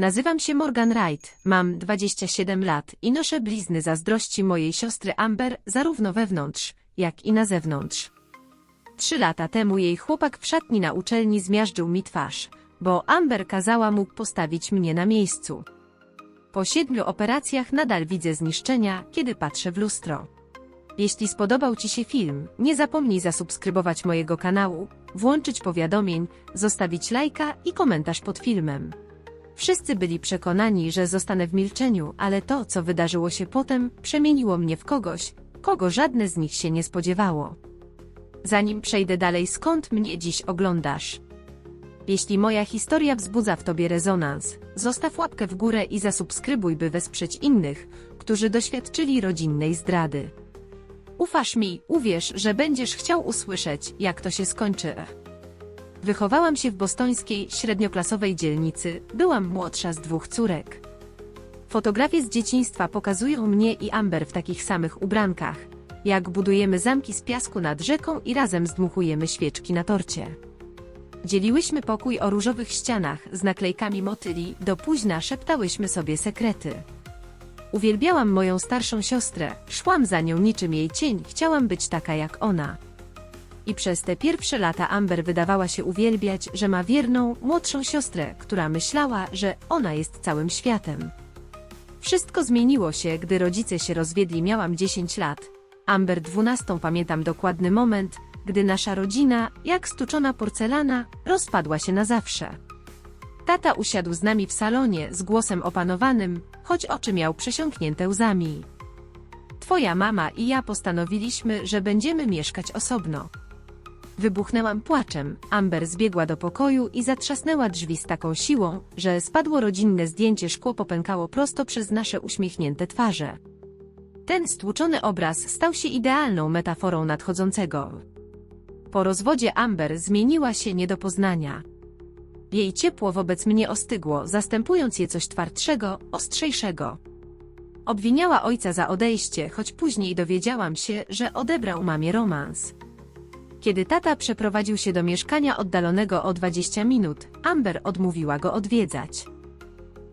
Nazywam się Morgan Wright, mam 27 lat i noszę blizny zazdrości mojej siostry Amber zarówno wewnątrz, jak i na zewnątrz. 3 lata temu jej chłopak w szatni na uczelni zmiażdżył mi twarz, bo Amber kazała mu postawić mnie na miejscu. Po 7 operacjach nadal widzę zniszczenia, kiedy patrzę w lustro. Jeśli spodobał Ci się film, nie zapomnij zasubskrybować mojego kanału, włączyć powiadomień, zostawić lajka i komentarz pod filmem. Wszyscy byli przekonani, że zostanę w milczeniu, ale to, co wydarzyło się potem, przemieniło mnie w kogoś, kogo żadne z nich się nie spodziewało. Zanim przejdę dalej, skąd mnie dziś oglądasz? Jeśli moja historia wzbudza w Tobie rezonans, zostaw łapkę w górę i zasubskrybuj, by wesprzeć innych, którzy doświadczyli rodzinnej zdrady. Ufasz mi, uwierz, że będziesz chciał usłyszeć, jak to się skończy. Wychowałam się w bostońskiej, średnioklasowej dzielnicy, byłam młodsza z 2 córek. Fotografie z dzieciństwa pokazują mnie i Amber w takich samych ubrankach, jak budujemy zamki z piasku nad rzeką i razem zdmuchujemy świeczki na torcie. Dzieliłyśmy pokój o różowych ścianach z naklejkami motyli, do późna szeptałyśmy sobie sekrety. Uwielbiałam moją starszą siostrę, szłam za nią niczym jej cień, chciałam być taka jak ona. I przez te pierwsze lata Amber wydawała się uwielbiać, że ma wierną, młodszą siostrę, która myślała, że ona jest całym światem. Wszystko zmieniło się, gdy rodzice się rozwiedli, miałam 10 lat. Amber 12, pamiętam dokładny moment, gdy nasza rodzina, jak stuczona porcelana, rozpadła się na zawsze. Tata usiadł z nami w salonie z głosem opanowanym, choć oczy miał przesiąknięte łzami. Twoja mama i ja postanowiliśmy, że będziemy mieszkać osobno. Wybuchnęłam płaczem, Amber zbiegła do pokoju i zatrzasnęła drzwi z taką siłą, że spadło rodzinne zdjęcie, szkło popękało prosto przez nasze uśmiechnięte twarze. Ten stłuczony obraz stał się idealną metaforą nadchodzącego. Po rozwodzie Amber zmieniła się nie do poznania. Jej ciepło wobec mnie ostygło, zastępując je coś twardszego, ostrzejszego. Obwiniała ojca za odejście, choć później dowiedziałam się, że odebrał mamie romans. Kiedy tata przeprowadził się do mieszkania oddalonego o 20 minut, Amber odmówiła go odwiedzać.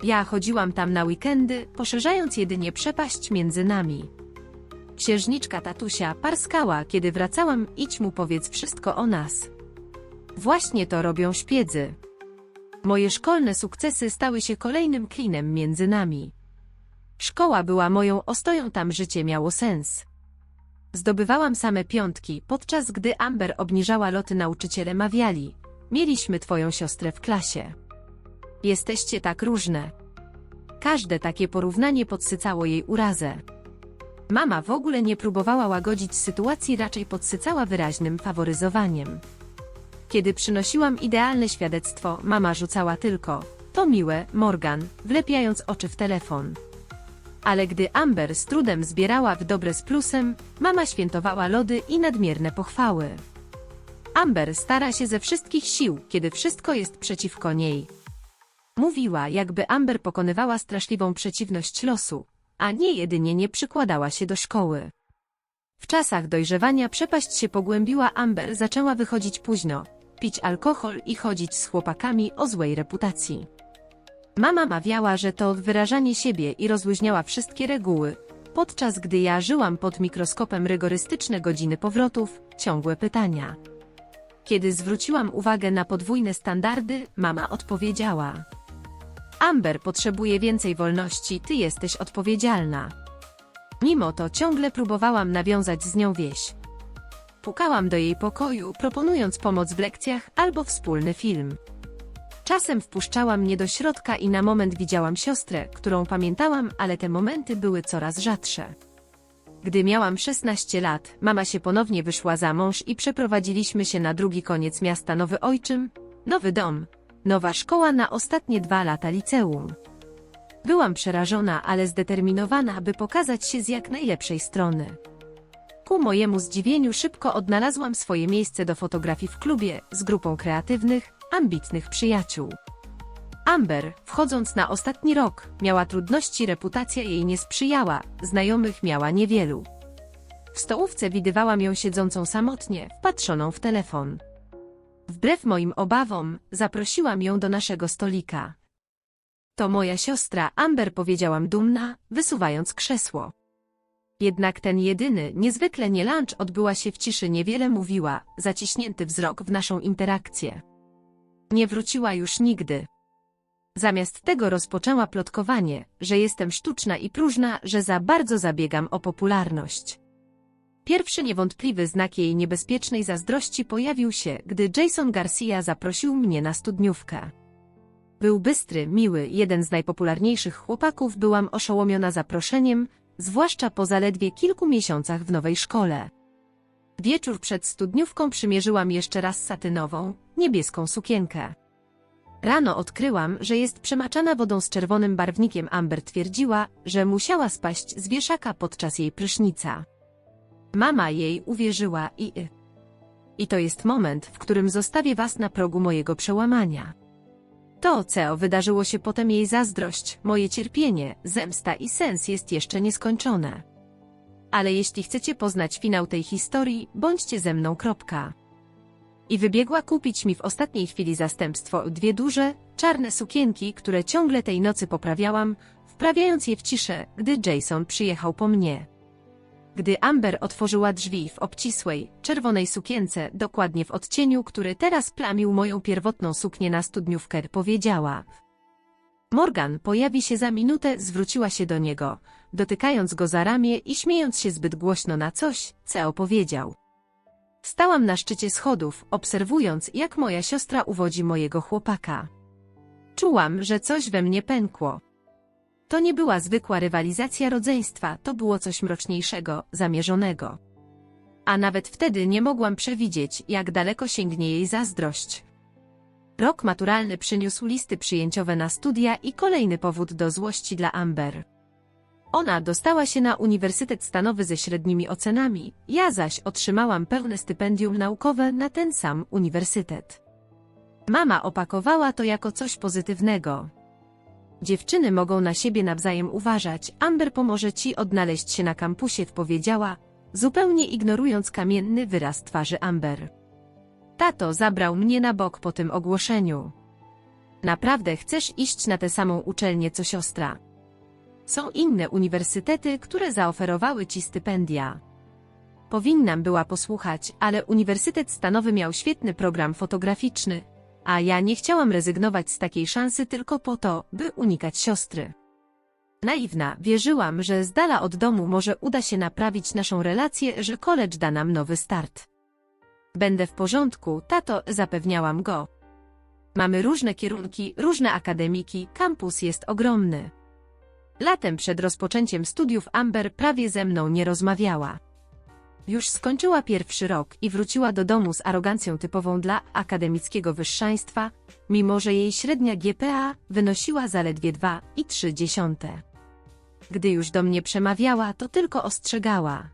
Ja chodziłam tam na weekendy, poszerzając jedynie przepaść między nami. Księżniczka tatusia parskała, kiedy wracałam, idź mu powiedz wszystko o nas. Właśnie to robią szpiedzy. Moje szkolne sukcesy stały się kolejnym klinem między nami. Szkoła była moją ostoją, tam życie miało sens. Zdobywałam same 5, podczas gdy Amber obniżała loty, nauczyciele mawiali: mieliśmy twoją siostrę w klasie. Jesteście tak różne. Każde takie porównanie podsycało jej urazę. Mama w ogóle nie próbowała łagodzić sytuacji, raczej podsycała wyraźnym faworyzowaniem. Kiedy przynosiłam idealne świadectwo, mama rzucała tylko: to miłe, Morgan, wlepiając oczy w telefon. Ale gdy Amber z trudem zbierała w dobre z plusem, mama świętowała lody i nadmierne pochwały. Amber stara się ze wszystkich sił, kiedy wszystko jest przeciwko niej. Mówiła, jakby Amber pokonywała straszliwą przeciwność losu, a nie jedynie nie przykładała się do szkoły. W czasach dojrzewania przepaść się pogłębiła. Amber zaczęła wychodzić późno, pić alkohol i chodzić z chłopakami o złej reputacji. Mama mawiała, że to wyrażanie siebie i rozluźniała wszystkie reguły, podczas gdy ja żyłam pod mikroskopem, rygorystyczne godziny powrotów, ciągłe pytania. Kiedy zwróciłam uwagę na podwójne standardy, mama odpowiedziała: Amber potrzebuje więcej wolności, ty jesteś odpowiedzialna. Mimo to ciągle próbowałam nawiązać z nią więź. Pukałam do jej pokoju, proponując pomoc w lekcjach albo wspólny film. Czasem wpuszczała mnie do środka i na moment widziałam siostrę, którą pamiętałam, ale te momenty były coraz rzadsze. Gdy miałam 16 lat, mama się ponownie wyszła za mąż i przeprowadziliśmy się na drugi koniec miasta. Nowy ojczym, nowy dom, nowa szkoła, na ostatnie 2 lata liceum. Byłam przerażona, ale zdeterminowana, by pokazać się z jak najlepszej strony. Ku mojemu zdziwieniu szybko odnalazłam swoje miejsce do fotografii w klubie z grupą kreatywnych, ambitnych przyjaciół. Amber, wchodząc na ostatni rok, miała trudności, reputacja jej nie sprzyjała, znajomych miała niewielu. W stołówce widywałam ją siedzącą samotnie, wpatrzoną w telefon. Wbrew moim obawom, zaprosiłam ją do naszego stolika. To moja siostra Amber, powiedziałam dumna, wysuwając krzesło. Jednak ten jedyny, niezwykle nie lunch odbyła się w ciszy, niewiele mówiła, zaciśnięty wzrok w naszą interakcję. Nie wróciła już nigdy. Zamiast tego rozpoczęła plotkowanie, że jestem sztuczna i próżna, że za bardzo zabiegam o popularność. Pierwszy niewątpliwy znak jej niebezpiecznej zazdrości pojawił się, gdy Jason Garcia zaprosił mnie na studniówkę. Był bystry, miły, jeden z najpopularniejszych chłopaków, byłam oszołomiona zaproszeniem, zwłaszcza po zaledwie kilku miesiącach w nowej szkole. Wieczór przed studniówką przymierzyłam jeszcze raz satynową, niebieską sukienkę. Rano odkryłam, że jest przemaczana wodą z czerwonym barwnikiem. Amber twierdziła, że musiała spaść z wieszaka podczas jej prysznica. Mama jej uwierzyła i to jest moment, w którym zostawię was na progu mojego przełamania. To, co wydarzyło się potem, jej zazdrość, moje cierpienie, zemsta i sens jest jeszcze nieskończone. Ale jeśli chcecie poznać finał tej historii, bądźcie ze mną. I wybiegła kupić mi w ostatniej chwili zastępstwo, 2 duże, czarne sukienki, które ciągle tej nocy poprawiałam, wprawiając je w ciszę, gdy Jason przyjechał po mnie. Gdy Amber otworzyła drzwi w obcisłej, czerwonej sukience, dokładnie w odcieniu, który teraz plamił moją pierwotną suknię na studniówkę, powiedziała: Morgan pojawi się za minutę. Zwróciła się do niego, dotykając go za ramię i śmiejąc się zbyt głośno na coś, co opowiedział. Stałam na szczycie schodów, obserwując, jak moja siostra uwodzi mojego chłopaka. Czułam, że coś we mnie pękło. To nie była zwykła rywalizacja rodzeństwa, to było coś mroczniejszego, zamierzonego. A nawet wtedy nie mogłam przewidzieć, jak daleko sięgnie jej zazdrość. Rok maturalny przyniósł listy przyjęciowe na studia i kolejny powód do złości dla Amber. Ona dostała się na Uniwersytet Stanowy ze średnimi ocenami, ja zaś otrzymałam pełne stypendium naukowe na ten sam uniwersytet. Mama opakowała to jako coś pozytywnego. Dziewczyny mogą na siebie nawzajem uważać, Amber pomoże ci odnaleźć się na kampusie, powiedziała, zupełnie ignorując kamienny wyraz twarzy Amber. Tato zabrał mnie na bok po tym ogłoszeniu. Naprawdę chcesz iść na tę samą uczelnię co siostra? Są inne uniwersytety, które zaoferowały ci stypendia. Powinnam była posłuchać, ale Uniwersytet Stanowy miał świetny program fotograficzny, a ja nie chciałam rezygnować z takiej szansy tylko po to, by unikać siostry. Naiwna, wierzyłam, że z dala od domu może uda się naprawić naszą relację, że college da nam nowy start. Będę w porządku, tato, zapewniałam go. Mamy różne kierunki, różne akademiki, kampus jest ogromny. Latem przed rozpoczęciem studiów Amber prawie ze mną nie rozmawiała. Już skończyła pierwszy rok i wróciła do domu z arogancją typową dla akademickiego wyższeństwa, mimo że jej średnia GPA wynosiła zaledwie 2,3. Gdy już do mnie przemawiała, to tylko ostrzegała.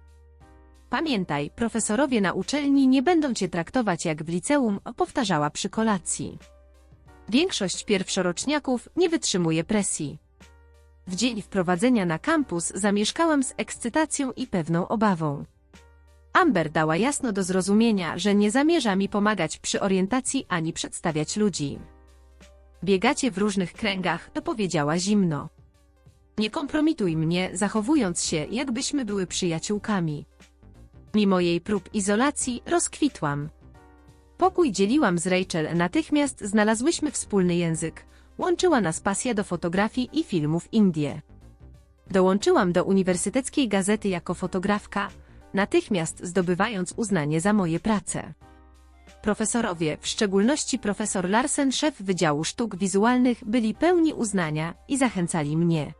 Pamiętaj, profesorowie na uczelni nie będą cię traktować jak w liceum, powtarzała przy kolacji. Większość pierwszoroczniaków nie wytrzymuje presji. W dzień wprowadzenia na kampus zamieszkałam z ekscytacją i pewną obawą. Amber dała jasno do zrozumienia, że nie zamierza mi pomagać przy orientacji ani przedstawiać ludzi. Biegacie w różnych kręgach, to powiedziała zimno. Nie kompromituj mnie, zachowując się, jakbyśmy były przyjaciółkami. Mimo jej prób izolacji, rozkwitłam. Pokój dzieliłam z Rachel, natychmiast znalazłyśmy wspólny język. Łączyła nas pasja do fotografii i filmów Indie. Dołączyłam do uniwersyteckiej gazety jako fotografka, natychmiast zdobywając uznanie za moje prace. Profesorowie, w szczególności profesor Larsen, szef Wydziału Sztuk Wizualnych, byli pełni uznania i zachęcali mnie.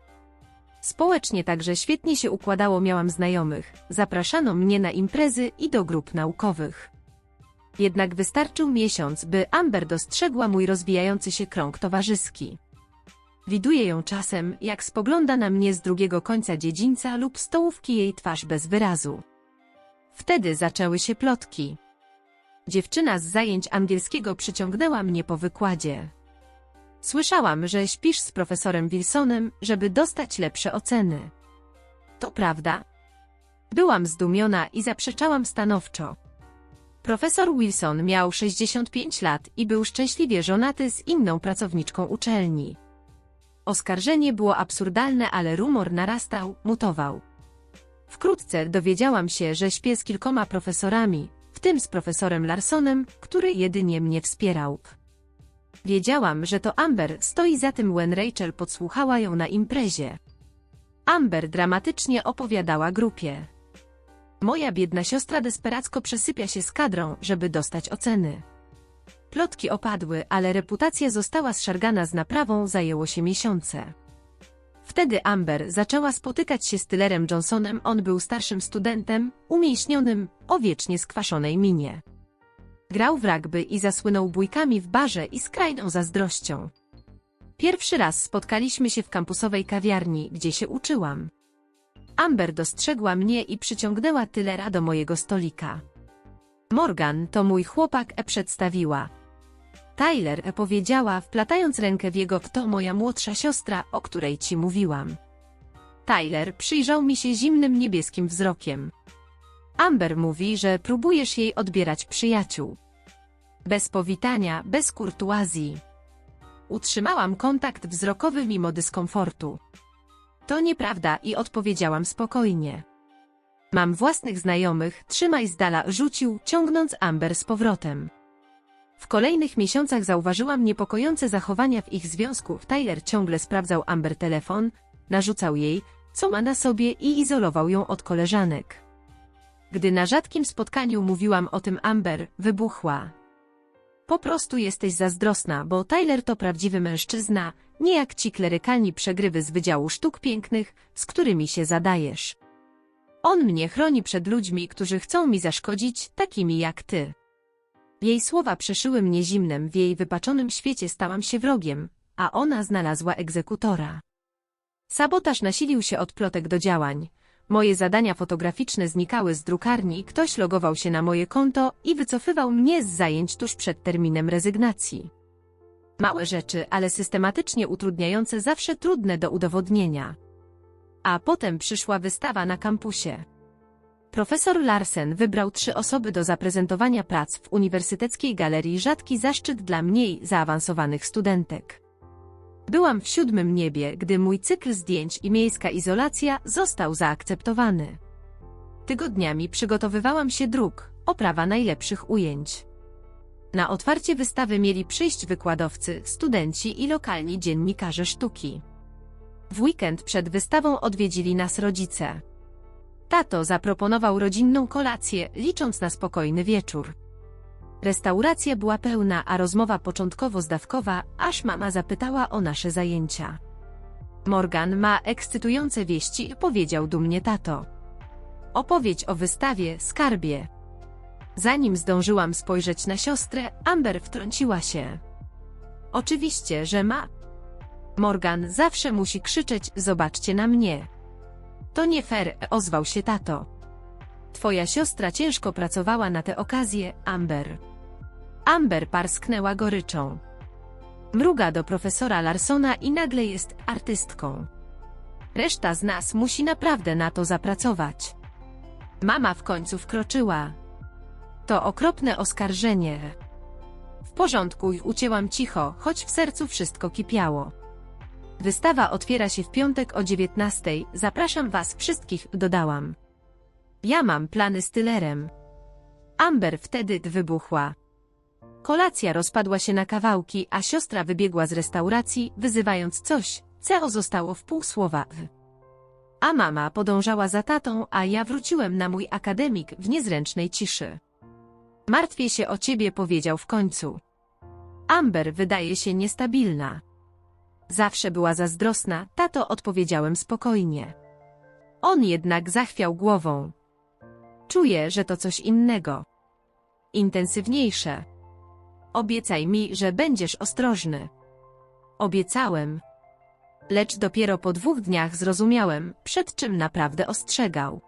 Społecznie także świetnie się układało, miałam znajomych, zapraszano mnie na imprezy i do grup naukowych. Jednak wystarczył miesiąc, by Amber dostrzegła mój rozwijający się krąg towarzyski. Widuję ją czasem, jak spogląda na mnie z drugiego końca dziedzińca lub stołówki, jej twarz bez wyrazu. Wtedy zaczęły się plotki. Dziewczyna z zajęć angielskiego przyciągnęła mnie po wykładzie. Słyszałam, że śpisz z profesorem Wilsonem, żeby dostać lepsze oceny. To prawda? Byłam zdumiona i zaprzeczałam stanowczo. Profesor Wilson miał 65 lat i był szczęśliwie żonaty z inną pracowniczką uczelni. Oskarżenie było absurdalne, ale rumor narastał, mutował. Wkrótce dowiedziałam się, że śpię z kilkoma profesorami, w tym z profesorem Larsonem, który jedynie mnie wspierał. Wiedziałam, że to Amber stoi za tym, when Rachel podsłuchała ją na imprezie. Amber dramatycznie opowiadała grupie. Moja biedna siostra desperacko przesypia się z kadrą, żeby dostać oceny. Plotki opadły, ale reputacja została zszargana z naprawą, zajęło się miesiące. Wtedy Amber zaczęła spotykać się z Tylerem Johnsonem, on był starszym studentem, umięśnionym, o wiecznie skwaszonej minie. Grał w rugby i zasłynął bójkami w barze i skrajną zazdrością. Pierwszy raz spotkaliśmy się w kampusowej kawiarni, gdzie się uczyłam. Amber dostrzegła mnie i przyciągnęła Tylera do mojego stolika. Morgan, to mój chłopak, przedstawiła. Tyler, powiedziała, wplatając rękę w jego, to moja młodsza siostra, o której ci mówiłam. Tyler przyjrzał mi się zimnym niebieskim wzrokiem. Amber mówi, że próbujesz jej odbierać przyjaciół. Bez powitania, bez kurtuazji. Utrzymałam kontakt wzrokowy mimo dyskomfortu. To nieprawda i odpowiedziałam spokojnie. Mam własnych znajomych, trzymaj z dala, rzucił, ciągnąc Amber z powrotem. W kolejnych miesiącach zauważyłam niepokojące zachowania w ich związku. Tyler ciągle sprawdzał Amber telefon, narzucał jej, co ma na sobie i izolował ją od koleżanek. Gdy na rzadkim spotkaniu mówiłam o tym, Amber wybuchła. Po prostu jesteś zazdrosna, bo Tyler to prawdziwy mężczyzna, nie jak ci klerykalni przegrywy z Wydziału Sztuk Pięknych, z którymi się zadajesz. On mnie chroni przed ludźmi, którzy chcą mi zaszkodzić, takimi jak ty. Jej słowa przeszyły mnie zimnem, w jej wypaczonym świecie stałam się wrogiem, a ona znalazła egzekutora. Sabotaż nasilił się od plotek do działań. Moje zadania fotograficzne znikały z drukarni, ktoś logował się na moje konto i wycofywał mnie z zajęć tuż przed terminem rezygnacji. Małe rzeczy, ale systematycznie utrudniające, zawsze trudne do udowodnienia. A potem przyszła wystawa na kampusie. Profesor Larsen wybrał 3 osoby do zaprezentowania prac w uniwersyteckiej galerii, rzadki zaszczyt dla mniej zaawansowanych studentek. Byłam w 7. niebie, gdy mój cykl zdjęć i miejska izolacja został zaakceptowany. Tygodniami przygotowywałam się druk, oprawa najlepszych ujęć. Na otwarcie wystawy mieli przyjść wykładowcy, studenci i lokalni dziennikarze sztuki. W weekend przed wystawą odwiedzili nas rodzice. Tato zaproponował rodzinną kolację, licząc na spokojny wieczór. Restauracja była pełna, a rozmowa początkowo zdawkowa, aż mama zapytała o nasze zajęcia. Morgan ma ekscytujące wieści, powiedział dumnie tato. Opowiedź o wystawie, skarbie. Zanim zdążyłam spojrzeć na siostrę, Amber wtrąciła się. Oczywiście, że ma. Morgan zawsze musi krzyczeć, zobaczcie na mnie. To nie fair, ozwał się tato. Twoja siostra ciężko pracowała na tę okazję, Amber. Amber parsknęła goryczą. Mruga do profesora Larsona i nagle jest artystką. Reszta z nas musi naprawdę na to zapracować. Mama w końcu wkroczyła. To okropne oskarżenie. W porządku, ucięłam cicho, choć w sercu wszystko kipiało. Wystawa otwiera się w piątek o 19:00. Zapraszam was wszystkich, dodałam. Ja mam plany z Tylerem. Amber wtedy wybuchła. Kolacja rozpadła się na kawałki, a siostra wybiegła z restauracji, wyzywając coś, co zostało w pół słowa. A mama podążała za tatą, a ja wróciłem na mój akademik w niezręcznej ciszy. Martwię się o ciebie, powiedział w końcu. Amber wydaje się niestabilna. Zawsze była zazdrosna, tato, odpowiedziałem spokojnie. On jednak zachwiał głową. Czuję, że to coś innego. Intensywniejsze. Obiecaj mi, że będziesz ostrożny. Obiecałem. Lecz dopiero po 2 dniach zrozumiałem, przed czym naprawdę ostrzegał.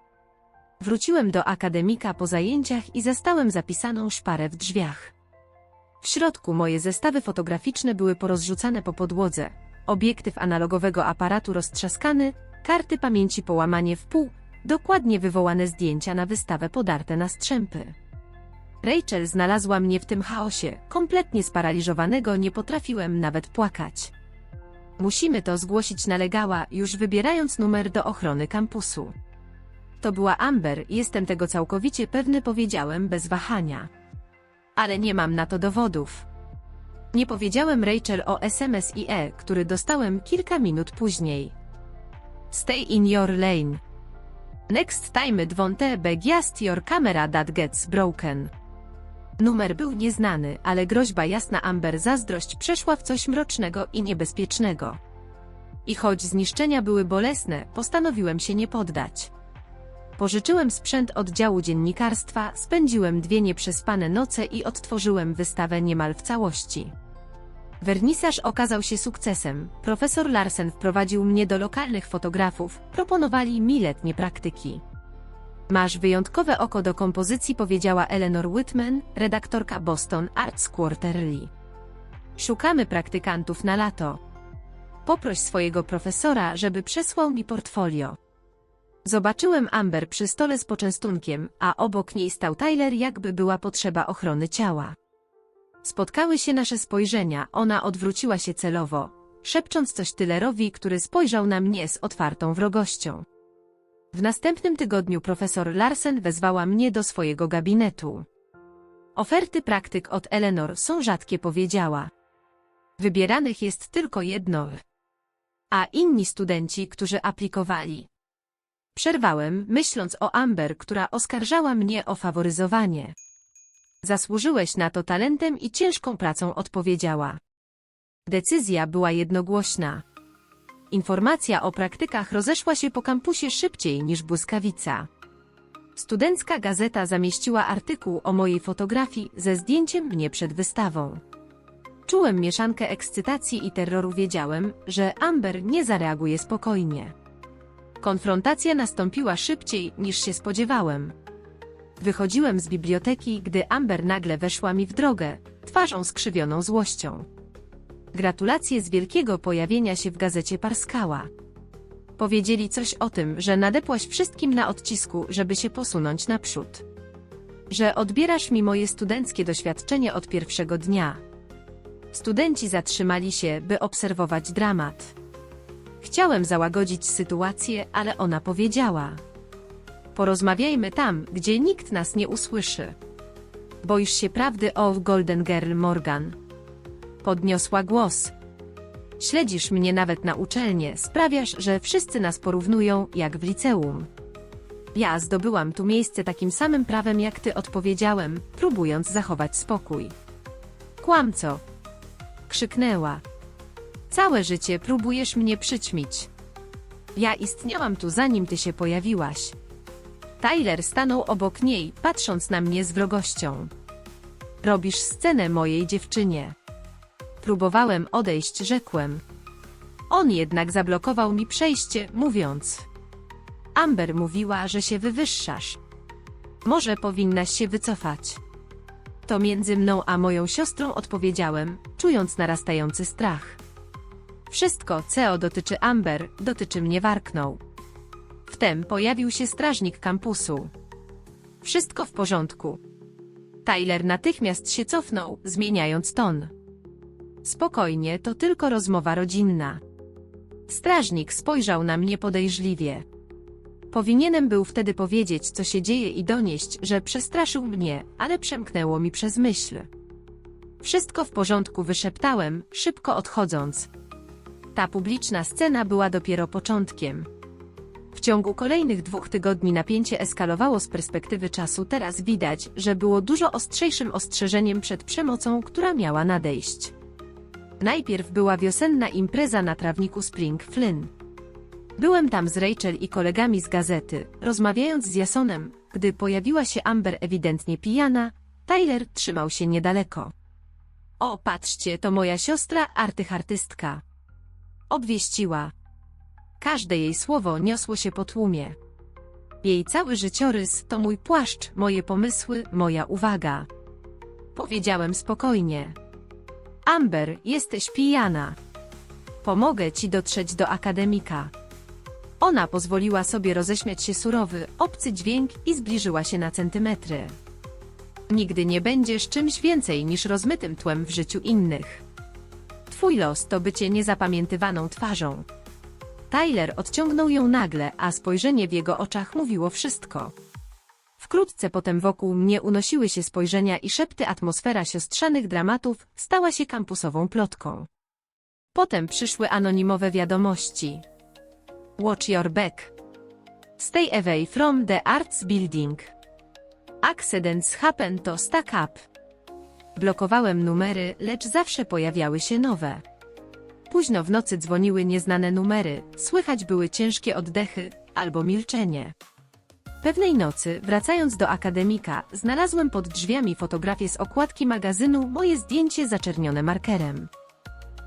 Wróciłem do akademika po zajęciach i zastałem zapisaną szparę w drzwiach. W środku moje zestawy fotograficzne były porozrzucane po podłodze, obiektyw analogowego aparatu roztrzaskany, karty pamięci połamanie w pół, dokładnie wywołane zdjęcia na wystawę podarte na strzępy. Rachel znalazła mnie w tym chaosie, kompletnie sparaliżowanego, nie potrafiłem nawet płakać. Musimy to zgłosić, nalegała, już wybierając numer do ochrony kampusu. To była Amber, jestem tego całkowicie pewny, powiedziałem bez wahania. Ale nie mam na to dowodów. Nie powiedziałem Rachel o SMS IE, który dostałem kilka minut później. Stay in your lane. Next time it won't be just your camera that gets broken. Numer był nieznany, ale groźba jasna Amber, zazdrość przeszła w coś mrocznego i niebezpiecznego. I choć zniszczenia były bolesne, postanowiłem się nie poddać. Pożyczyłem sprzęt oddziału dziennikarstwa, spędziłem 2 nieprzespane noce i odtworzyłem wystawę niemal w całości. Wernisaż okazał się sukcesem. Profesor Larsen wprowadził mnie do lokalnych fotografów, proponowali mi letnie praktyki. Masz wyjątkowe oko do kompozycji, powiedziała Eleanor Whitman, redaktorka Boston Arts Quarterly. Szukamy praktykantów na lato. Poproś swojego profesora, żeby przesłał mi portfolio. Zobaczyłem Amber przy stole z poczęstunkiem, a obok niej stał Tyler, jakby była potrzeba ochrony ciała. Spotkały się nasze spojrzenia, ona odwróciła się celowo, szepcząc coś Tylerowi, który spojrzał na mnie z otwartą wrogością. W następnym tygodniu profesor Larsen wezwała mnie do swojego gabinetu. Oferty praktyk od Eleanor są rzadkie, powiedziała. Wybieranych jest tylko 1. A inni studenci, którzy aplikowali. Przerwałem, myśląc o Amber, która oskarżała mnie o faworyzowanie. Zasłużyłeś na to talentem i ciężką pracą, odpowiedziała. Decyzja była jednogłośna. Informacja o praktykach rozeszła się po kampusie szybciej niż błyskawica. Studencka gazeta zamieściła artykuł o mojej fotografii ze zdjęciem mnie przed wystawą. Czułem mieszankę ekscytacji i terroru, wiedziałem, że Amber nie zareaguje spokojnie. Konfrontacja nastąpiła szybciej niż się spodziewałem. Wychodziłem z biblioteki, gdy Amber nagle weszła mi w drogę, twarzą skrzywioną złością. Gratulacje z wielkiego pojawienia się w gazecie, parskała. Powiedzieli coś o tym, że nadepłaś wszystkim na odcisku, żeby się posunąć naprzód. Że odbierasz mi moje studenckie doświadczenie od pierwszego dnia. Studenci zatrzymali się, by obserwować dramat. Chciałem załagodzić sytuację, ale ona powiedziała. Porozmawiajmy tam, gdzie nikt nas nie usłyszy. Boisz się prawdy o Golden Girl, Morgan? Podniosła głos. Śledzisz mnie nawet na uczelnię, sprawiasz, że wszyscy nas porównują, jak w liceum. Ja zdobyłam tu miejsce takim samym prawem jak ty, odpowiedziałem, próbując zachować spokój. Kłamco! Krzyknęła. Całe życie próbujesz mnie przyćmić. Ja istniałam tu, zanim ty się pojawiłaś. Tyler stanął obok niej, patrząc na mnie z wrogością. Robisz scenę mojej dziewczynie. Próbowałem odejść, rzekłem. On jednak zablokował mi przejście, mówiąc. Amber mówiła, że się wywyższasz. Może powinnaś się wycofać. To między mną a moją siostrą, odpowiedziałem, czując narastający strach. Wszystko, co dotyczy Amber, dotyczy mnie, warknął. Wtem pojawił się strażnik kampusu. Wszystko w porządku. Tyler natychmiast się cofnął, zmieniając ton. Spokojnie, to tylko rozmowa rodzinna. Strażnik spojrzał na mnie podejrzliwie. Powinienem był wtedy powiedzieć, co się dzieje i donieść, że przestraszył mnie, ale przemknęło mi przez myśl. Wszystko w porządku, wyszeptałem, szybko odchodząc. Ta publiczna scena była dopiero początkiem. W ciągu kolejnych 2 tygodni napięcie eskalowało z perspektywy czasu. Teraz widać, że było dużo ostrzejszym ostrzeżeniem przed przemocą, która miała nadejść. Najpierw była wiosenna impreza na trawniku Spring Flynn. Byłem tam z Rachel i kolegami z gazety, rozmawiając z Jasonem, gdy pojawiła się Amber ewidentnie pijana. Tyler trzymał się niedaleko. O, patrzcie, to moja siostra, artystka. Obwieściła. Każde jej słowo niosło się po tłumie. Jej cały życiorys to mój płaszcz, moje pomysły, moja uwaga. Powiedziałem spokojnie. Amber, jesteś pijana. Pomogę ci dotrzeć do akademika. Ona pozwoliła sobie roześmiać się, surowy, obcy dźwięk, i zbliżyła się na centymetry. Nigdy nie będziesz czymś więcej niż rozmytym tłem w życiu innych. Twój los to bycie niezapamiętywaną twarzą. Tyler odciągnął ją nagle, a spojrzenie w jego oczach mówiło wszystko. Wkrótce potem wokół mnie unosiły się spojrzenia i szepty. Atmosfera siostrzanych dramatów stała się kampusową plotką. Potem przyszły anonimowe wiadomości. Watch your back. Stay away from the arts building. Accidents happen to stack up. Blokowałem numery, lecz zawsze pojawiały się nowe. Późno w nocy dzwoniły nieznane numery, słychać były ciężkie oddechy albo milczenie. Pewnej nocy, wracając do akademika, znalazłem pod drzwiami fotografię z okładki magazynu, moje zdjęcie zaczernione markerem.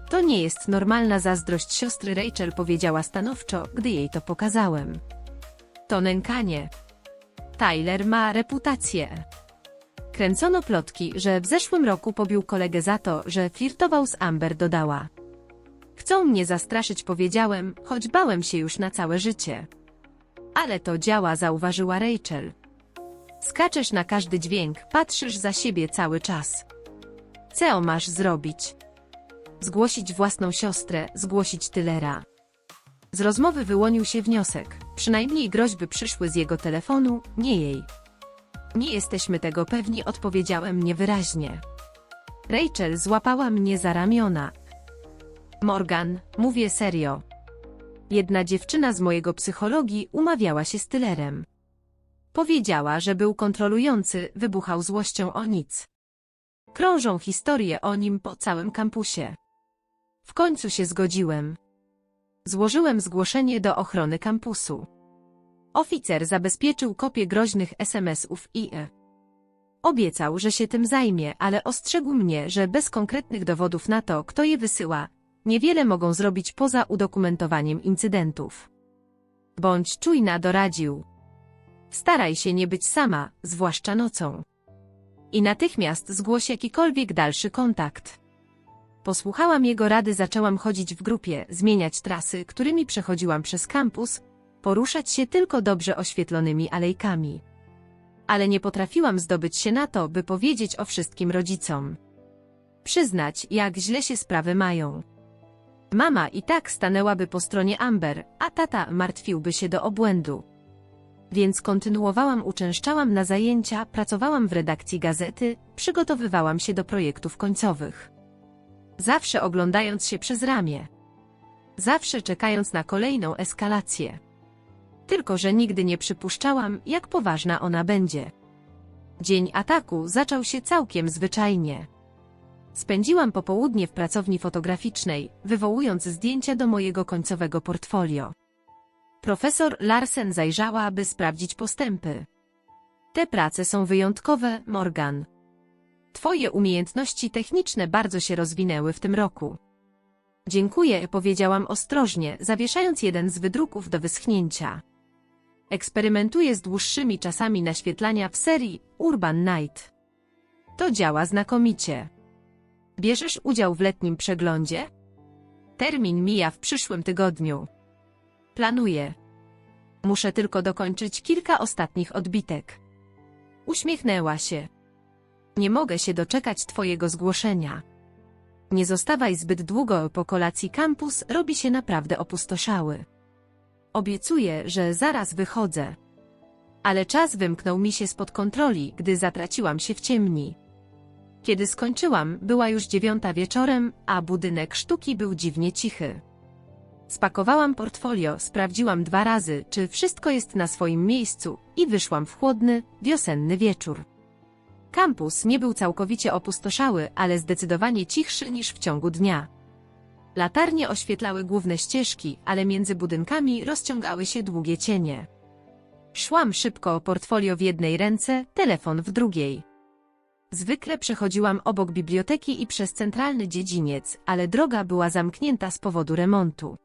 To nie jest normalna zazdrość siostry Rachel, powiedziała stanowczo, gdy jej to pokazałem. To nękanie. Tyler ma reputację. Kręcono plotki, że w zeszłym roku pobił kolegę za to, że flirtował z Amber, dodała. Chcą mnie zastraszyć, powiedziałem, choć bałem się już na całe życie. Ale to działa, zauważyła Rachel. Skaczesz na każdy dźwięk, patrzysz za siebie cały czas. Co masz zrobić? Zgłosić własną siostrę, zgłosić Tylera. Z rozmowy wyłonił się wniosek, przynajmniej groźby przyszły z jego telefonu, nie jej. Nie jesteśmy tego pewni, odpowiedziałem niewyraźnie. Rachel złapała mnie za ramiona. Morgan, mówię serio. Jedna dziewczyna z mojego psychologii umawiała się z Tylerem. Powiedziała, że był kontrolujący, wybuchał złością o nic. Krążą historie o nim po całym kampusie. W końcu się zgodziłem. Złożyłem zgłoszenie do ochrony kampusu. Oficer zabezpieczył kopię groźnych SMS-ów i obiecał, że się tym zajmie, ale ostrzegł mnie, że bez konkretnych dowodów na to, kto je wysyła, niewiele mogą zrobić poza udokumentowaniem incydentów. Bądź czujna, doradził. Staraj się nie być sama, zwłaszcza nocą. I natychmiast zgłoś jakikolwiek dalszy kontakt. Posłuchałam jego rady, zaczęłam chodzić w grupie, zmieniać trasy, którymi przechodziłam przez kampus, poruszać się tylko dobrze oświetlonymi alejkami. Ale nie potrafiłam zdobyć się na to, by powiedzieć o wszystkim rodzicom. Przyznać, jak źle się sprawy mają. Mama i tak stanęłaby po stronie Amber, a tata martwiłby się do obłędu. Więc kontynuowałam, uczęszczałam na zajęcia, pracowałam w redakcji gazety, przygotowywałam się do projektów końcowych. Zawsze oglądając się przez ramię. Zawsze czekając na kolejną eskalację. Tylko że nigdy nie przypuszczałam, jak poważna ona będzie. Dzień ataku zaczął się całkiem zwyczajnie. Spędziłam popołudnie w pracowni fotograficznej, wywołując zdjęcia do mojego końcowego portfolio. Profesor Larsen zajrzała, aby sprawdzić postępy. Te prace są wyjątkowe, Morgan. Twoje umiejętności techniczne bardzo się rozwinęły w tym roku. Dziękuję, powiedziałam ostrożnie, zawieszając jeden z wydruków do wyschnięcia. Eksperymentuję z dłuższymi czasami naświetlania w serii Urban Night. To działa znakomicie. Bierzesz udział w letnim przeglądzie? Termin mija w przyszłym tygodniu. Planuję. Muszę tylko dokończyć kilka ostatnich odbitek. Uśmiechnęła się. Nie mogę się doczekać twojego zgłoszenia. Nie zostawaj zbyt długo, po kolacji kampus robi się naprawdę opustoszały. Obiecuję, że zaraz wychodzę. Ale czas wymknął mi się spod kontroli, gdy zatraciłam się w ciemni. Kiedy skończyłam, była już 9 wieczorem, a budynek sztuki był dziwnie cichy. Spakowałam portfolio, sprawdziłam 2 razy, czy wszystko jest na swoim miejscu i wyszłam w chłodny, wiosenny wieczór. Kampus nie był całkowicie opustoszały, ale zdecydowanie cichszy niż w ciągu dnia. Latarnie oświetlały główne ścieżki, ale między budynkami rozciągały się długie cienie. Szłam szybko, portfolio w jednej ręce, telefon w drugiej. Zwykle przechodziłam obok biblioteki i przez centralny dziedziniec, ale droga była zamknięta z powodu remontu.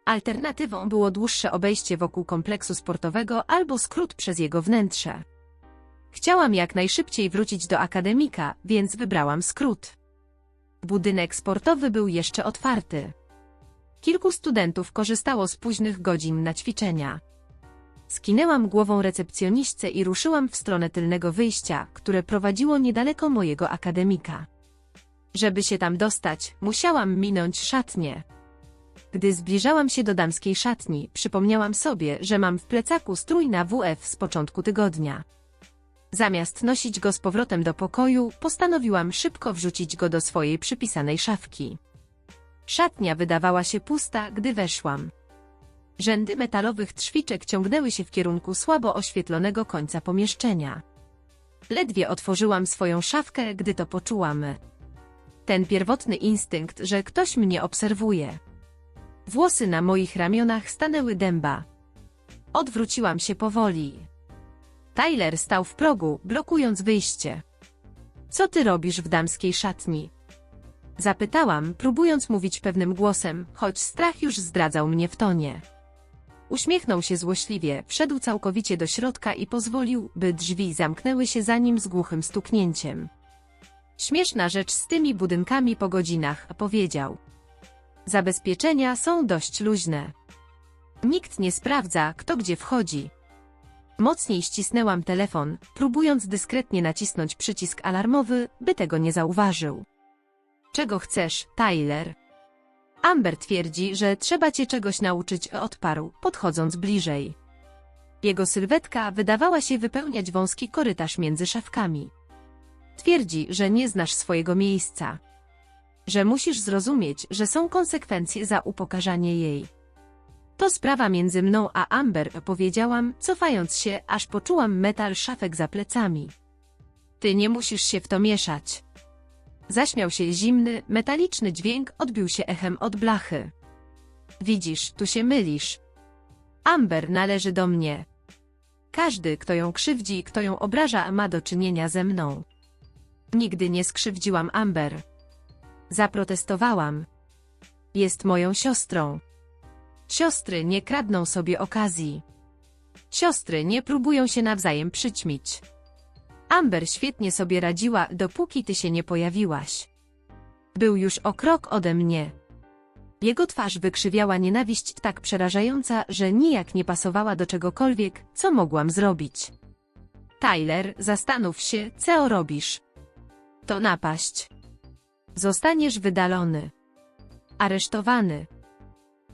Alternatywą było dłuższe obejście wokół kompleksu sportowego albo skrót przez jego wnętrze. Chciałam jak najszybciej wrócić do akademika, więc wybrałam skrót. Budynek sportowy był jeszcze otwarty. Kilku studentów korzystało z późnych godzin na ćwiczenia. Skinęłam głową recepcjonistce i ruszyłam w stronę tylnego wyjścia, które prowadziło niedaleko mojego akademika. Żeby się tam dostać, musiałam minąć szatnię. Gdy zbliżałam się do damskiej szatni, przypomniałam sobie, że mam w plecaku strój na WF z początku tygodnia. Zamiast nosić go z powrotem do pokoju, postanowiłam szybko wrzucić go do swojej przypisanej szafki. Szatnia wydawała się pusta, gdy weszłam. Rzędy metalowych drzwiczek ciągnęły się w kierunku słabo oświetlonego końca pomieszczenia. Ledwie otworzyłam swoją szafkę, gdy to poczułam. Ten pierwotny instynkt, że ktoś mnie obserwuje. Włosy na moich ramionach stanęły dęba. Odwróciłam się powoli. Tyler stał w progu, blokując wyjście. Co ty robisz w damskiej szatni? Zapytałam, próbując mówić pewnym głosem, choć strach już zdradzał mnie w tonie. Uśmiechnął się złośliwie, wszedł całkowicie do środka i pozwolił, by drzwi zamknęły się za nim z głuchym stuknięciem. Śmieszna rzecz z tymi budynkami po godzinach, powiedział. Zabezpieczenia są dość luźne. Nikt nie sprawdza, kto gdzie wchodzi. Mocniej ścisnęłam telefon, próbując dyskretnie nacisnąć przycisk alarmowy, by tego nie zauważył. Czego chcesz, Tyler? Amber twierdzi, że trzeba cię czegoś nauczyć, odparł, podchodząc bliżej. Jego sylwetka wydawała się wypełniać wąski korytarz między szafkami. Twierdzi, że nie znasz swojego miejsca. Że musisz zrozumieć, że są konsekwencje za upokarzanie jej. To sprawa między mną a Amber, powiedziałam, cofając się, aż poczułam metal szafek za plecami. Ty nie musisz się w to mieszać. Zaśmiał się zimny, metaliczny dźwięk odbił się echem od blachy. Widzisz, tu się mylisz. Amber należy do mnie. Każdy, kto ją krzywdzi, kto ją obraża, ma do czynienia ze mną. Nigdy nie skrzywdziłam Amber. Zaprotestowałam. Jest moją siostrą. Siostry nie kradną sobie okazji. Siostry nie próbują się nawzajem przyćmić. Amber świetnie sobie radziła, dopóki ty się nie pojawiłaś. Był już o krok ode mnie. Jego twarz wykrzywiała nienawiść tak przerażająca, że nijak nie pasowała do czegokolwiek, co mogłam zrobić. Tyler, zastanów się, co robisz. To napaść. Zostaniesz wydalony. Aresztowany.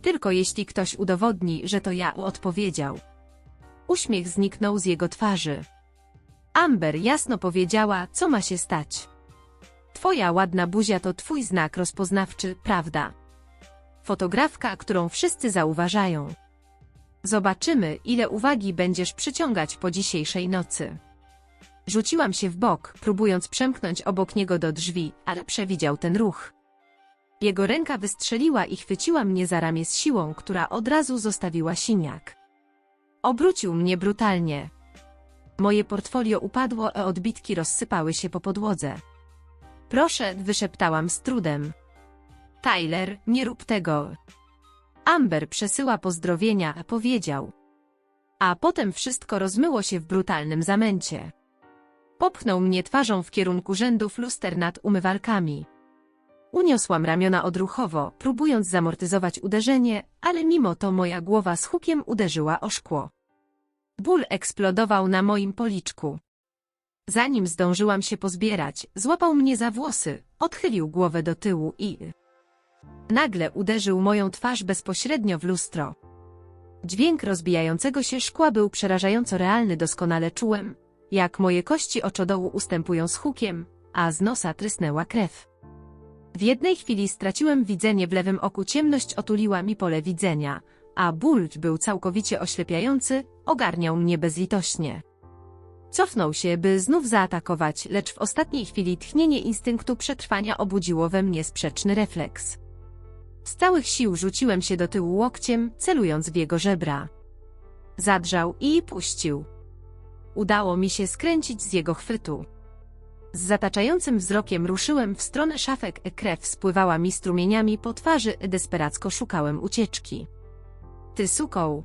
Tylko jeśli ktoś udowodni, że to ja odpowiedział. Uśmiech zniknął z jego twarzy. Amber jasno powiedziała, co ma się stać. Twoja ładna buzia to twój znak rozpoznawczy, prawda? Fotografka, którą wszyscy zauważają. Zobaczymy, ile uwagi będziesz przyciągać po dzisiejszej nocy. Rzuciłam się w bok, próbując przemknąć obok niego do drzwi, ale przewidział ten ruch. Jego ręka wystrzeliła i chwyciła mnie za ramię z siłą, która od razu zostawiła siniak. Obrócił mnie brutalnie. Moje portfolio upadło, a odbitki rozsypały się po podłodze. Proszę, wyszeptałam z trudem. Tyler, nie rób tego. Amber przesyła pozdrowienia, powiedział. A potem wszystko rozmyło się w brutalnym zamęcie. Popchnął mnie twarzą w kierunku rzędów luster nad umywalkami. Uniosłam ramiona odruchowo, próbując zamortyzować uderzenie, ale mimo to moja głowa z hukiem uderzyła o szkło. Ból eksplodował na moim policzku. Zanim zdążyłam się pozbierać, złapał mnie za włosy, odchylił głowę do tyłu i... Nagle uderzył moją twarz bezpośrednio w lustro. Dźwięk rozbijającego się szkła był przerażająco realny, doskonale czułem, jak moje kości oczodołu ustępują z hukiem, a z nosa trysnęła krew. W jednej chwili straciłem widzenie w lewym oku, ciemność otuliła mi pole widzenia, a ból był całkowicie oślepiający, ogarniał mnie bezlitośnie. Cofnął się, by znów zaatakować, lecz w ostatniej chwili tchnienie instynktu przetrwania obudziło we mnie sprzeczny refleks. Z całych sił rzuciłem się do tyłu łokciem, celując w jego żebra. Zadrżał i puścił. Udało mi się skręcić z jego chwytu. Z zataczającym wzrokiem ruszyłem w stronę szafek, krew spływała mi strumieniami po twarzy, desperacko szukałem ucieczki. Ty suką!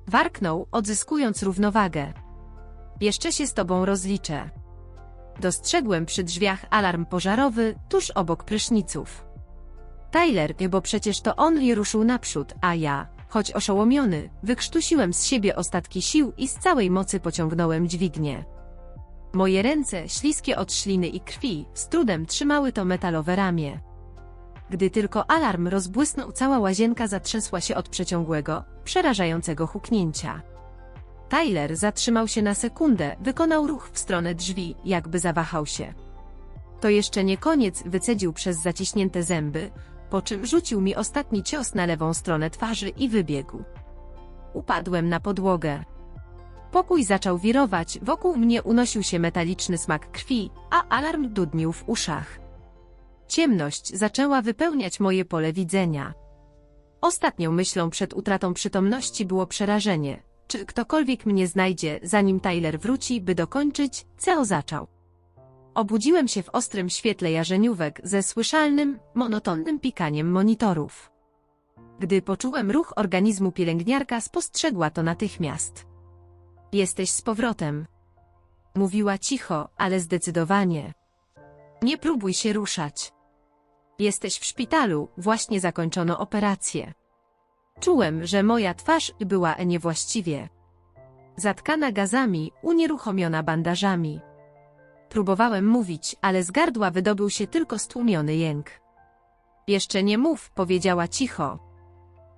Warknął, odzyskując równowagę. Jeszcze się z tobą rozliczę. Dostrzegłem przy drzwiach alarm pożarowy, tuż obok pryszniców. Tyler, bo przecież to on je ruszył naprzód, a ja, choć oszołomiony, wykrztusiłem z siebie ostatki sił i z całej mocy pociągnąłem dźwignię. Moje ręce, śliskie od śliny i krwi, z trudem trzymały to metalowe ramię. Gdy tylko alarm rozbłysnął, cała łazienka zatrzęsła się od przeciągłego, przerażającego huknięcia. Tyler zatrzymał się na sekundę, wykonał ruch w stronę drzwi, jakby zawahał się. To jeszcze nie koniec, wycedził przez zaciśnięte zęby, po czym rzucił mi ostatni cios na lewą stronę twarzy i wybiegł. Upadłem na podłogę. Pokój zaczął wirować, wokół mnie unosił się metaliczny smak krwi, a alarm dudnił w uszach. Ciemność zaczęła wypełniać moje pole widzenia. Ostatnią myślą przed utratą przytomności było przerażenie. Czy ktokolwiek mnie znajdzie, zanim Tyler wróci, by dokończyć, co zaczął. Obudziłem się w ostrym świetle jarzeniówek ze słyszalnym, monotonnym pikaniem monitorów. Gdy poczułem ruch organizmu, pielęgniarka spostrzegła to natychmiast. Jesteś z powrotem. Mówiła cicho, ale zdecydowanie. Nie próbuj się ruszać. Jesteś w szpitalu, właśnie zakończono operację. Czułem, że moja twarz była niewłaściwie zatkana gazami, unieruchomiona bandażami. Próbowałem mówić, ale z gardła wydobył się tylko stłumiony jęk. Jeszcze nie mów, powiedziała cicho.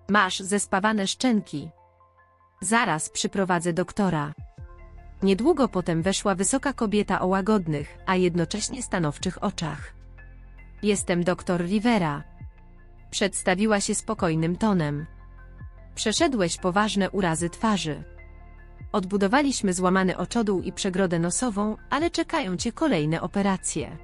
Masz zespawane szczęki. Zaraz przyprowadzę doktora. Niedługo potem weszła wysoka kobieta o łagodnych, a jednocześnie stanowczych oczach. Jestem doktor Rivera. Przedstawiła się spokojnym tonem. Przeszedłeś poważne urazy twarzy. Odbudowaliśmy złamany oczodół i przegrodę nosową, ale czekają cię kolejne operacje.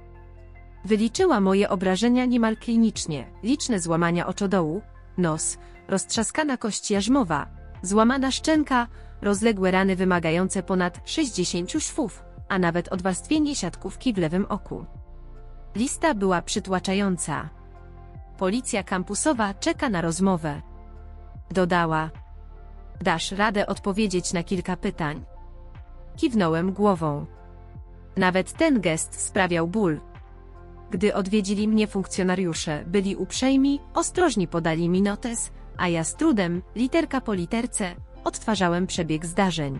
Wyliczyła moje obrażenia niemal klinicznie, liczne złamania oczodołu, nos, roztrzaskana kość jarzmowa, złamana szczęka, rozległe rany wymagające ponad 60 szwów, a nawet odwarstwienie siatkówki w lewym oku. Lista była przytłaczająca. Policja kampusowa czeka na rozmowę. Dodała. Dasz radę odpowiedzieć na kilka pytań? Kiwnąłem głową. Nawet ten gest sprawiał ból. Gdy odwiedzili mnie funkcjonariusze, byli uprzejmi, ostrożni, podali mi notes, a ja z trudem, literka po literce, odtwarzałem przebieg zdarzeń.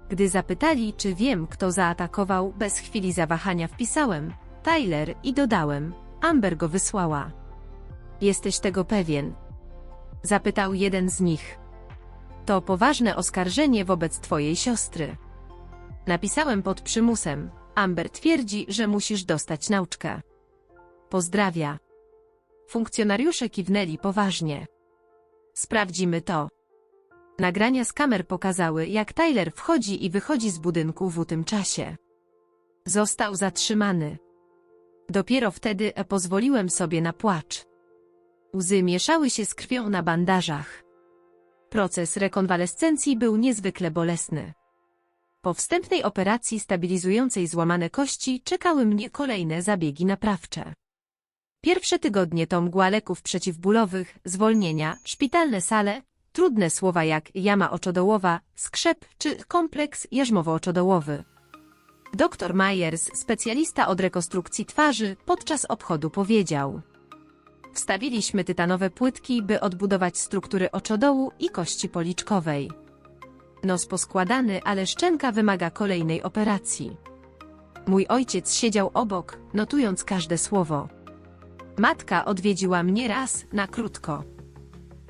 Gdy zapytali, czy wiem, kto zaatakował, bez chwili zawahania wpisałem Tyler i dodałem, Amber go wysłała. Jesteś tego pewien? Zapytał jeden z nich. To poważne oskarżenie wobec twojej siostry. Napisałem pod przymusem. Amber twierdzi, że musisz dostać nauczkę. Pozdrawia. Funkcjonariusze kiwnęli poważnie. Sprawdzimy to. Nagrania z kamer pokazały, jak Tyler wchodzi i wychodzi z budynku w tym czasie. Został zatrzymany. Dopiero wtedy pozwoliłem sobie na płacz. Łzy mieszały się z krwią na bandażach. Proces rekonwalescencji był niezwykle bolesny. Po wstępnej operacji stabilizującej złamane kości czekały mnie kolejne zabiegi naprawcze. Pierwsze tygodnie to mgła leków przeciwbólowych, zwolnienia, szpitalne sale, trudne słowa jak jama oczodołowa, skrzep czy kompleks jarzmowo-oczodołowy. Dr Myers, specjalista od rekonstrukcji twarzy, podczas obchodu powiedział: wstawiliśmy tytanowe płytki, by odbudować struktury oczodołu i kości policzkowej. Nos poskładany, ale szczęka wymaga kolejnej operacji. Mój ojciec siedział obok, notując każde słowo. Matka odwiedziła mnie raz, na krótko.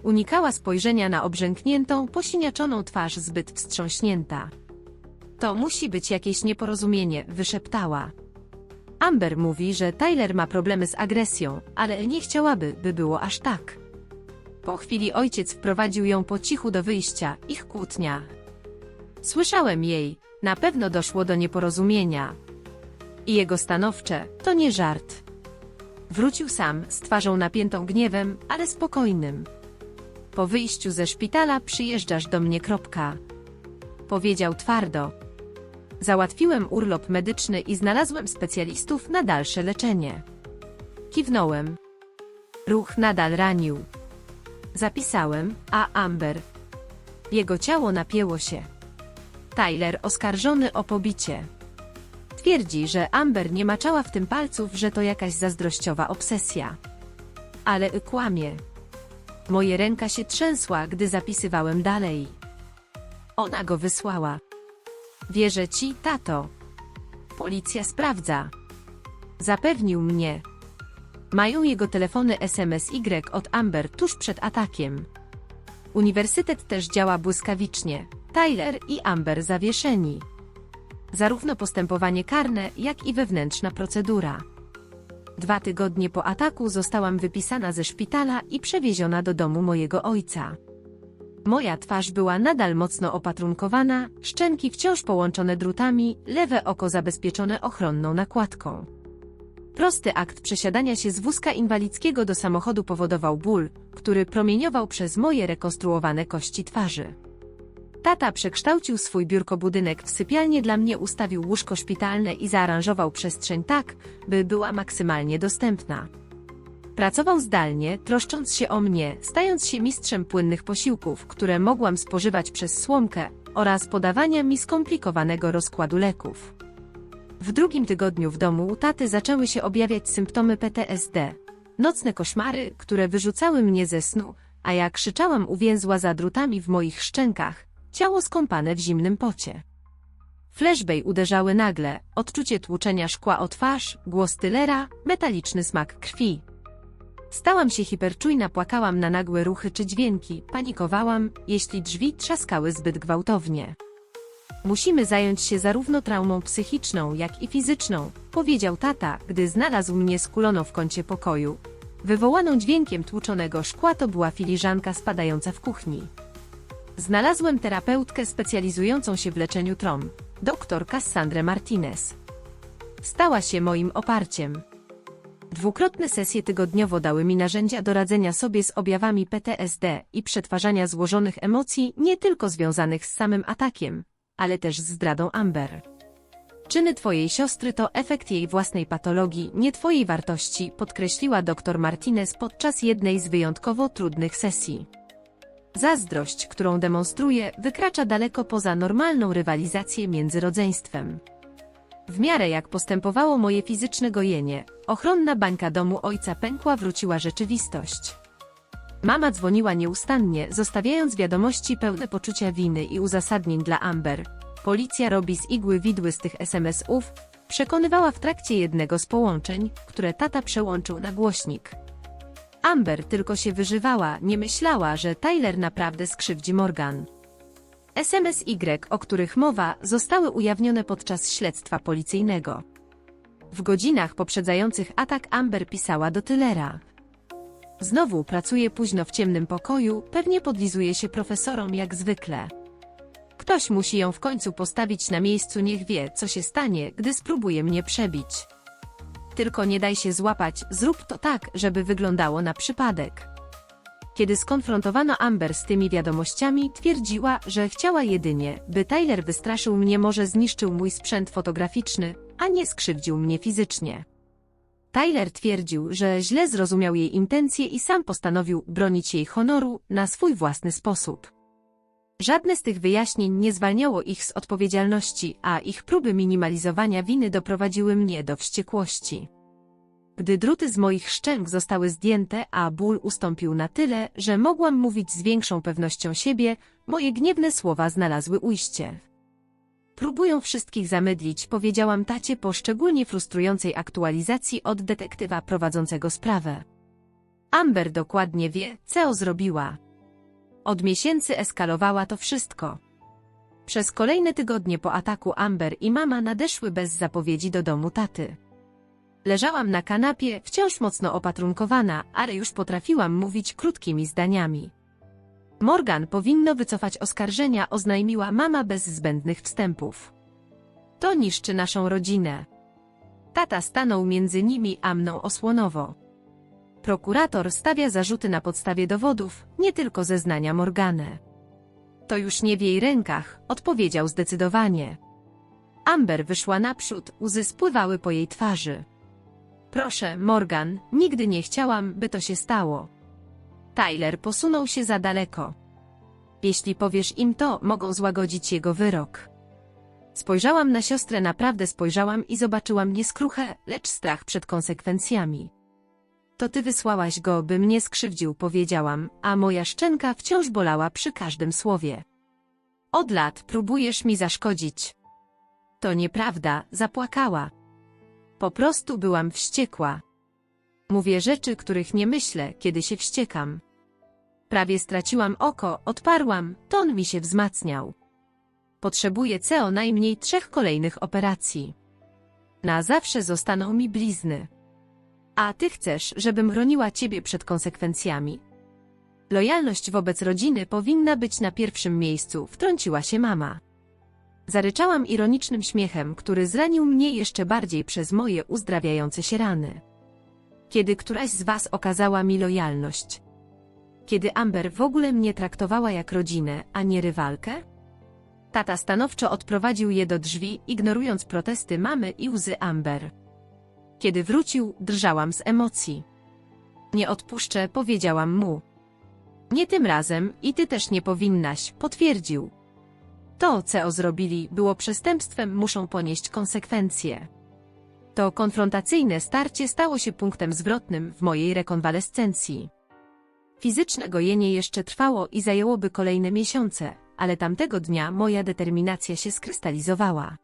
Unikała spojrzenia na obrzękniętą, posiniaczoną twarz, zbyt wstrząśnięta. To musi być jakieś nieporozumienie, wyszeptała. Amber mówi, że Tyler ma problemy z agresją, ale nie chciałaby, by było aż tak. Po chwili ojciec wprowadził ją po cichu do wyjścia, ich kłótnia. Słyszałem jej, na pewno doszło do nieporozumienia. I jego stanowcze, to nie żart. Wrócił sam, z twarzą napiętą gniewem, ale spokojnym. Po wyjściu ze szpitala przyjeżdżasz do mnie. Powiedział twardo. Załatwiłem urlop medyczny i znalazłem specjalistów na dalsze leczenie. Kiwnąłem. Ruch nadal ranił. Zapisałem, a Amber. Jego ciało napięło się. Tyler oskarżony o pobicie. Twierdzi, że Amber nie maczała w tym palców, że to jakaś zazdrościowa obsesja. Ale kłamie. Moja ręka się trzęsła, gdy zapisywałem dalej. Ona go wysłała. Wierzę ci, tato. Policja sprawdza. Zapewnił mnie. Mają jego telefony SMS-Y od Amber tuż przed atakiem. Uniwersytet też działa błyskawicznie. Tyler i Amber zawieszeni. Zarówno postępowanie karne, jak i wewnętrzna procedura. 2 tygodnie po ataku zostałam wypisana ze szpitala i przewieziona do domu mojego ojca. Moja twarz była nadal mocno opatrunkowana, szczęki wciąż połączone drutami, lewe oko zabezpieczone ochronną nakładką. Prosty akt przesiadania się z wózka inwalidzkiego do samochodu powodował ból, który promieniował przez moje rekonstruowane kości twarzy. Tata przekształcił swój biurkobudynek w sypialnię, dla mnie ustawił łóżko szpitalne i zaaranżował przestrzeń tak, by była maksymalnie dostępna. Pracował zdalnie, troszcząc się o mnie, stając się mistrzem płynnych posiłków, które mogłam spożywać przez słomkę, oraz podawania mi skomplikowanego rozkładu leków. W 2 tygodniu w domu u taty zaczęły się objawiać symptomy PTSD. Nocne koszmary, które wyrzucały mnie ze snu, a jak krzyczałam uwięzła za drutami w moich szczękach, ciało skąpane w zimnym pocie. Flashback uderzały nagle, odczucie tłuczenia szkła o twarz, głos Tylera, metaliczny smak krwi. Stałam się hiperczujna, płakałam na nagłe ruchy czy dźwięki, panikowałam, jeśli drzwi trzaskały zbyt gwałtownie. Musimy zająć się zarówno traumą psychiczną, jak i fizyczną, powiedział tata, gdy znalazł mnie skuloną w kącie pokoju. Wywołaną dźwiękiem tłuczonego szkła to była filiżanka spadająca w kuchni. Znalazłem terapeutkę specjalizującą się w leczeniu traum, dr Cassandrę Martinez. Stała się moim oparciem. 2-krotne sesje tygodniowo dały mi narzędzia do radzenia sobie z objawami PTSD i przetwarzania złożonych emocji nie tylko związanych z samym atakiem, ale też z zdradą Amber. Czyny twojej siostry to efekt jej własnej patologii, nie twojej wartości, podkreśliła dr Martinez podczas jednej z wyjątkowo trudnych sesji. Zazdrość, którą demonstruje, wykracza daleko poza normalną rywalizację między rodzeństwem. W miarę jak postępowało moje fizyczne gojenie, ochronna bańka domu ojca pękła, wróciła rzeczywistość. Mama dzwoniła nieustannie, zostawiając wiadomości pełne poczucia winy i uzasadnień dla Amber. Policja robi z igły widły z tych SMS-ów, przekonywała w trakcie jednego z połączeń, które tata przełączył na głośnik. Amber tylko się wyżywała, nie myślała, że Tyler naprawdę skrzywdzi Morgan. SMS-Y, o których mowa, zostały ujawnione podczas śledztwa policyjnego. W godzinach poprzedzających atak Amber pisała do Tylera. Znowu pracuję późno w ciemnym pokoju, pewnie podlizuje się profesorom jak zwykle. Ktoś musi ją w końcu postawić na miejscu, niech wie, co się stanie, gdy spróbuje mnie przebić. Tylko nie daj się złapać, zrób to tak, żeby wyglądało na przypadek. Kiedy skonfrontowano Amber z tymi wiadomościami, twierdziła, że chciała jedynie, by Tyler wystraszył mnie, może zniszczył mój sprzęt fotograficzny, a nie skrzywdził mnie fizycznie. Tyler twierdził, że źle zrozumiał jej intencje i sam postanowił bronić jej honoru na swój własny sposób. Żadne z tych wyjaśnień nie zwalniało ich z odpowiedzialności, a ich próby minimalizowania winy doprowadziły mnie do wściekłości. Gdy druty z moich szczęk zostały zdjęte, a ból ustąpił na tyle, że mogłam mówić z większą pewnością siebie, moje gniewne słowa znalazły ujście. Próbują wszystkich zamydlić, powiedziałam tacie po szczególnie frustrującej aktualizacji od detektywa prowadzącego sprawę. Amber dokładnie wie, co zrobiła. Od miesięcy eskalowała to wszystko. Przez kolejne tygodnie po ataku Amber i mama nadeszły bez zapowiedzi do domu taty. Leżałam na kanapie, wciąż mocno opatrunkowana, ale już potrafiłam mówić krótkimi zdaniami. Morgan powinno wycofać oskarżenia, oznajmiła mama bez zbędnych wstępów. To niszczy naszą rodzinę. Tata stanął między nimi a mną osłonowo. Prokurator stawia zarzuty na podstawie dowodów, nie tylko zeznania Morgany. To już nie w jej rękach, odpowiedział zdecydowanie. Amber wyszła naprzód, łzy spływały po jej twarzy. Proszę, Morgan, nigdy nie chciałam, by to się stało. Tyler posunął się za daleko. Jeśli powiesz im to, mogą złagodzić jego wyrok. Spojrzałam na siostrę, naprawdę spojrzałam i zobaczyłam nie skruchę, lecz strach przed konsekwencjami. To ty wysłałaś go, by mnie skrzywdził, powiedziałam, a moja szczęka wciąż bolała przy każdym słowie. Od lat próbujesz mi zaszkodzić. To nieprawda, zapłakała. Po prostu byłam wściekła. Mówię rzeczy, których nie myślę, kiedy się wściekam. Prawie straciłam oko, odparłam, ton mi się wzmacniał. Potrzebuję co najmniej 3 kolejnych operacji. Na zawsze zostaną mi blizny. A ty chcesz, żebym chroniła ciebie przed konsekwencjami. Lojalność wobec rodziny powinna być na pierwszym miejscu, wtrąciła się mama. Zaryczałam ironicznym śmiechem, który zranił mnie jeszcze bardziej przez moje uzdrawiające się rany. Kiedy któraś z was okazała mi lojalność? Kiedy Amber w ogóle mnie traktowała jak rodzinę, a nie rywalkę? Tata stanowczo odprowadził je do drzwi, ignorując protesty mamy i łzy Amber. Kiedy wrócił, drżałam z emocji. Nie odpuszczę, powiedziałam mu. Nie tym razem i ty też nie powinnaś, potwierdził. To, co zrobili, było przestępstwem, muszą ponieść konsekwencje. To konfrontacyjne starcie stało się punktem zwrotnym w mojej rekonwalescencji. Fizyczne gojenie jeszcze trwało i zajęłoby kolejne miesiące, ale tamtego dnia moja determinacja się skrystalizowała.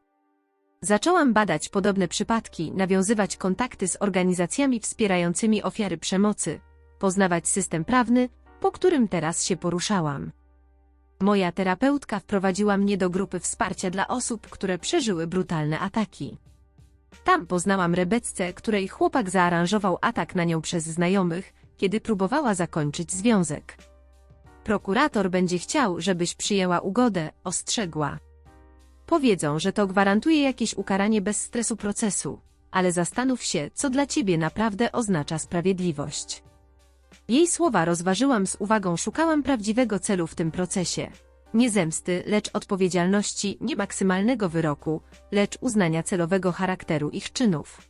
Zaczęłam badać podobne przypadki, nawiązywać kontakty z organizacjami wspierającymi ofiary przemocy, poznawać system prawny, po którym teraz się poruszałam. Moja terapeutka wprowadziła mnie do grupy wsparcia dla osób, które przeżyły brutalne ataki. Tam poznałam Rebeckę, której chłopak zaaranżował atak na nią przez znajomych, kiedy próbowała zakończyć związek. Prokurator będzie chciał, żebyś przyjęła ugodę, ostrzegła. Powiedzą, że to gwarantuje jakieś ukaranie bez stresu procesu, ale zastanów się, co dla ciebie naprawdę oznacza sprawiedliwość. Jej słowa rozważyłam z uwagą, szukałam prawdziwego celu w tym procesie. Nie zemsty, lecz odpowiedzialności, nie maksymalnego wyroku, lecz uznania celowego charakteru ich czynów.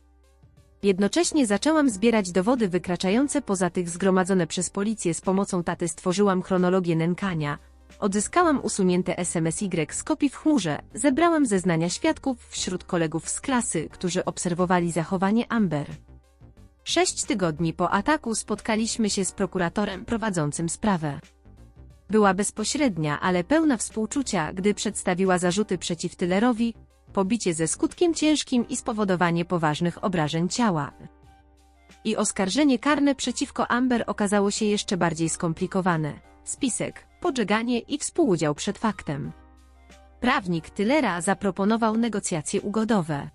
Jednocześnie zaczęłam zbierać dowody wykraczające poza tych zgromadzone przez policję. Z pomocą taty stworzyłam chronologię nękania, odzyskałam usunięte SMSy z kopii w chmurze, zebrałam zeznania świadków wśród kolegów z klasy, którzy obserwowali zachowanie Amber. 6 tygodni po ataku spotkaliśmy się z prokuratorem prowadzącym sprawę. Była bezpośrednia, ale pełna współczucia, gdy przedstawiła zarzuty przeciw Tylerowi, pobicie ze skutkiem ciężkim i spowodowanie poważnych obrażeń ciała. I oskarżenie karne przeciwko Amber okazało się jeszcze bardziej skomplikowane. Spisek, podżeganie i współudział przed faktem. Prawnik Tylera zaproponował negocjacje ugodowe.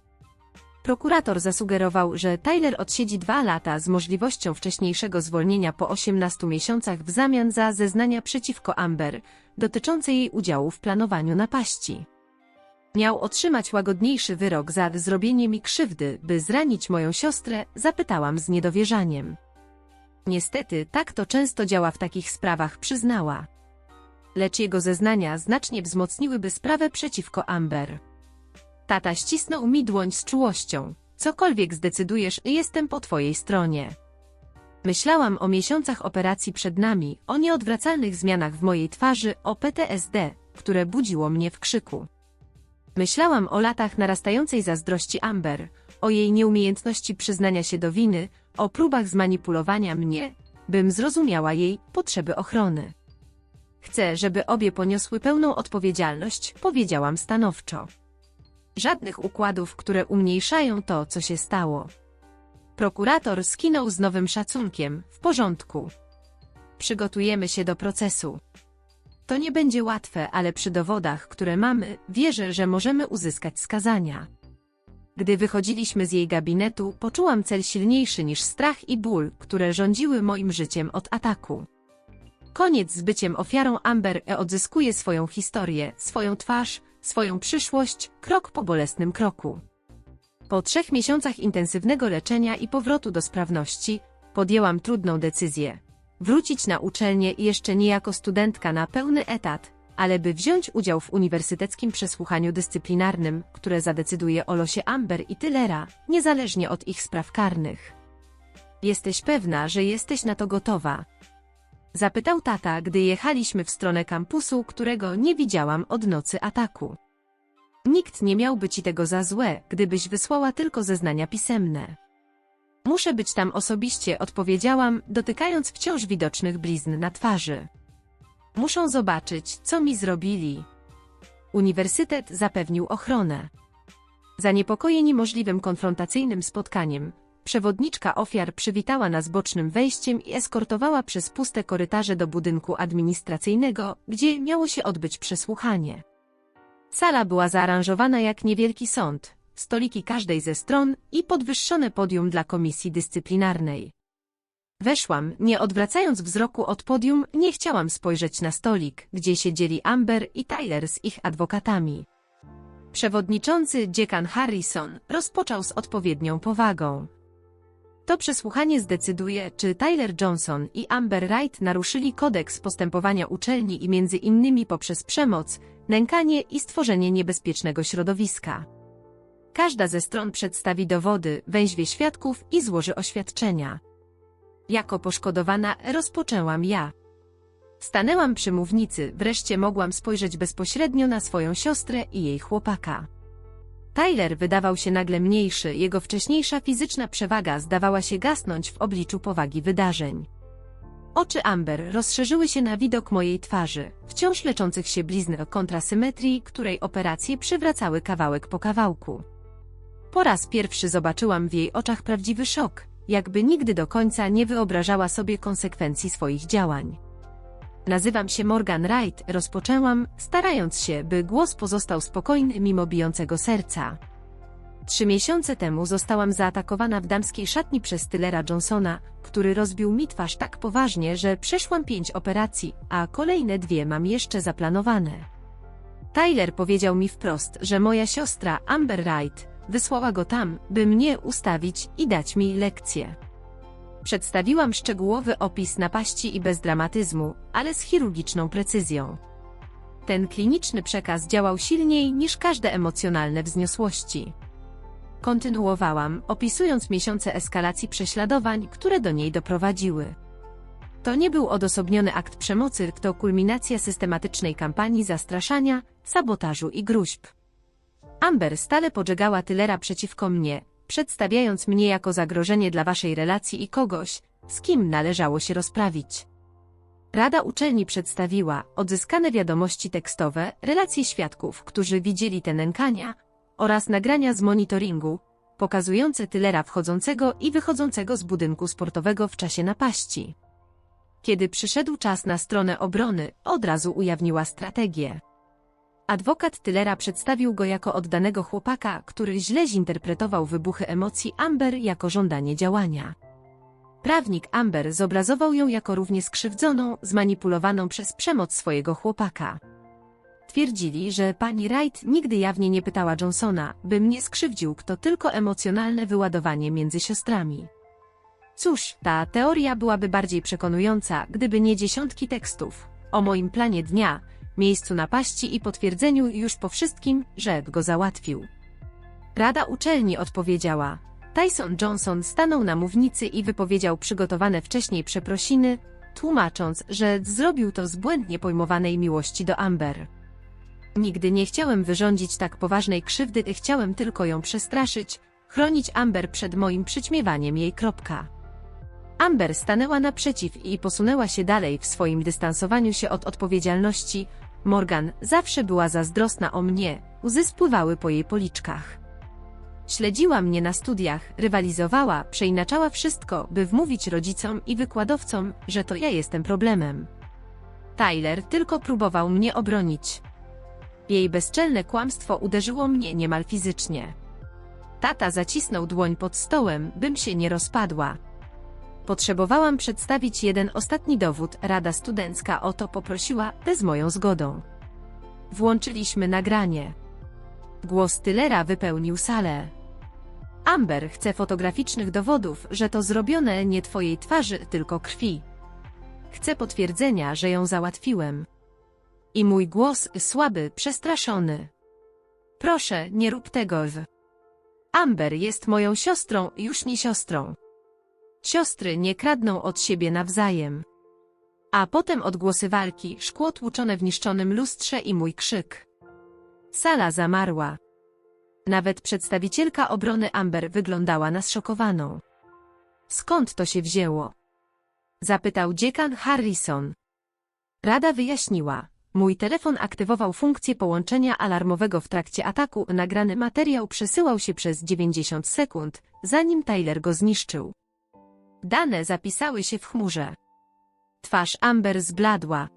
Prokurator zasugerował, że Tyler odsiedzi 2 lata z możliwością wcześniejszego zwolnienia po 18 miesiącach w zamian za zeznania przeciwko Amber, dotyczące jej udziału w planowaniu napaści. Miał otrzymać łagodniejszy wyrok za zrobienie mi krzywdy, by zranić moją siostrę, zapytałam z niedowierzaniem. Niestety, tak to często działa w takich sprawach, przyznała. Lecz jego zeznania znacznie wzmocniłyby sprawę przeciwko Amber. Tata ścisnął mi dłoń z czułością. Cokolwiek zdecydujesz, jestem po twojej stronie. Myślałam o miesiącach operacji przed nami, o nieodwracalnych zmianach w mojej twarzy, o PTSD, które budziło mnie w krzyku. Myślałam o latach narastającej zazdrości Amber, o jej nieumiejętności przyznania się do winy, o próbach zmanipulowania mnie, bym zrozumiała jej potrzeby ochrony. Chcę, żeby obie poniosły pełną odpowiedzialność, powiedziałam stanowczo. Żadnych układów, które umniejszają to, co się stało. Prokurator skinął z nowym szacunkiem. W porządku. Przygotujemy się do procesu. To nie będzie łatwe, ale przy dowodach, które mamy, wierzę, że możemy uzyskać skazania. Gdy wychodziliśmy z jej gabinetu, poczułam cel silniejszy niż strach i ból, które rządziły moim życiem od ataku. Koniec z byciem ofiarą. Amber odzyskuje swoją historię, swoją twarz, swoją przyszłość, krok po bolesnym kroku. Po 3 miesiącach intensywnego leczenia i powrotu do sprawności, podjęłam trudną decyzję. Wrócić na uczelnię i jeszcze nie jako studentka na pełny etat, ale by wziąć udział w uniwersyteckim przesłuchaniu dyscyplinarnym, które zadecyduje o losie Amber i Tylera, niezależnie od ich spraw karnych. Jesteś pewna, że jesteś na to gotowa? Zapytał tata, gdy jechaliśmy w stronę kampusu, którego nie widziałam od nocy ataku. Nikt nie miałby ci tego za złe, gdybyś wysłała tylko zeznania pisemne. Muszę być tam osobiście, odpowiedziałam, dotykając wciąż widocznych blizn na twarzy. Muszą zobaczyć, co mi zrobili. Uniwersytet zapewnił ochronę. Zaniepokojeni możliwym konfrontacyjnym spotkaniem, przewodniczka ofiar przywitała nas bocznym wejściem i eskortowała przez puste korytarze do budynku administracyjnego, gdzie miało się odbyć przesłuchanie. Sala była zaaranżowana jak niewielki sąd, stoliki każdej ze stron i podwyższone podium dla komisji dyscyplinarnej. Weszłam, nie odwracając wzroku od podium, nie chciałam spojrzeć na stolik, gdzie siedzieli Amber i Tyler z ich adwokatami. Przewodniczący dziekan Harrison rozpoczął z odpowiednią powagą. To przesłuchanie zdecyduje, czy Tyler Johnson i Amber Wright naruszyli kodeks postępowania uczelni i między innymi poprzez przemoc, nękanie i stworzenie niebezpiecznego środowiska. Każda ze stron przedstawi dowody, weźmie świadków i złoży oświadczenia. Jako poszkodowana rozpoczęłam ja. Stanęłam przy mównicy, wreszcie mogłam spojrzeć bezpośrednio na swoją siostrę i jej chłopaka. Tyler wydawał się nagle mniejszy, jego wcześniejsza fizyczna przewaga zdawała się gasnąć w obliczu powagi wydarzeń. Oczy Amber rozszerzyły się na widok mojej twarzy, wciąż leczących się blizn kontrasymetrii, której operacje przywracały kawałek po kawałku. Po raz pierwszy zobaczyłam w jej oczach prawdziwy szok, jakby nigdy do końca nie wyobrażała sobie konsekwencji swoich działań. Nazywam się Morgan Wright, rozpoczęłam, starając się, by głos pozostał spokojny mimo bijącego serca. 3 miesiące temu zostałam zaatakowana w damskiej szatni przez Tylera Johnsona, który rozbił mi twarz tak poważnie, że przeszłam 5 operacji, a kolejne 2 mam jeszcze zaplanowane. Tyler powiedział mi wprost, że moja siostra Amber Wright wysłała go tam, by mnie ustawić i dać mi lekcję. Przedstawiłam szczegółowy opis napaści i bez dramatyzmu, ale z chirurgiczną precyzją. Ten kliniczny przekaz działał silniej niż każde emocjonalne wzniosłości. Kontynuowałam, opisując miesiące eskalacji prześladowań, które do niej doprowadziły. To nie był odosobniony akt przemocy, to kulminacja systematycznej kampanii zastraszania, sabotażu i gruźb. Amber stale podżegała Tylera przeciwko mnie, przedstawiając mnie jako zagrożenie dla waszej relacji i kogoś, z kim należało się rozprawić. Rada uczelni przedstawiła odzyskane wiadomości tekstowe, relacje świadków, którzy widzieli te nękania, oraz nagrania z monitoringu, pokazujące Tylera wchodzącego i wychodzącego z budynku sportowego w czasie napaści. Kiedy przyszedł czas na stronę obrony, od razu ujawniła strategię. Adwokat Tylera przedstawił go jako oddanego chłopaka, który źle zinterpretował wybuchy emocji Amber jako żądanie działania. Prawnik Amber zobrazował ją jako równie skrzywdzoną, zmanipulowaną przez przemoc swojego chłopaka. Twierdzili, że pani Wright nigdy jawnie nie pytała Johnsona, by mnie skrzywdził, to tylko emocjonalne wyładowanie między siostrami. Cóż, ta teoria byłaby bardziej przekonująca, gdyby nie dziesiątki tekstów o moim planie dnia, miejscu napaści i potwierdzeniu już po wszystkim, że go załatwił. Rada uczelni odpowiedziała. Tyson Johnson stanął na mównicy i wypowiedział przygotowane wcześniej przeprosiny, tłumacząc, że zrobił to z błędnie pojmowanej miłości do Amber. Nigdy nie chciałem wyrządzić tak poważnej krzywdy, chciałem tylko ją przestraszyć, chronić Amber przed moim przyćmiewaniem jej. Amber stanęła naprzeciw i posunęła się dalej w swoim dystansowaniu się od odpowiedzialności. Morgan zawsze była zazdrosna o mnie, łzy spływały po jej policzkach. Śledziła mnie na studiach, rywalizowała, przeinaczała wszystko, by wmówić rodzicom i wykładowcom, że to ja jestem problemem. Tyler tylko próbował mnie obronić. Jej bezczelne kłamstwo uderzyło mnie niemal fizycznie. Tata zacisnął dłoń pod stołem, bym się nie rozpadła. Potrzebowałam przedstawić jeden ostatni dowód, rada studencka o to poprosiła, bez moją zgodą. Włączyliśmy nagranie. Głos Tylera wypełnił salę. Amber chce fotograficznych dowodów, że to zrobione nie twojej twarzy, tylko krwi. Chcę potwierdzenia, że ją załatwiłem. I mój głos słaby, przestraszony. Proszę, nie rób tego. Amber jest moją siostrą, już nie siostrą. Siostry nie kradną od siebie nawzajem. A potem odgłosy walki, szkło tłuczone w niszczonym lustrze i mój krzyk. Sala zamarła. Nawet przedstawicielka obrony Amber wyglądała na zszokowaną. Skąd to się wzięło? Zapytał dziekan Harrison. Rada wyjaśniła. Mój telefon aktywował funkcję połączenia alarmowego w trakcie ataku. Nagrany materiał przesyłał się przez 90 sekund, zanim Tyler go zniszczył. Dane zapisały się w chmurze. Twarz Amber zbladła.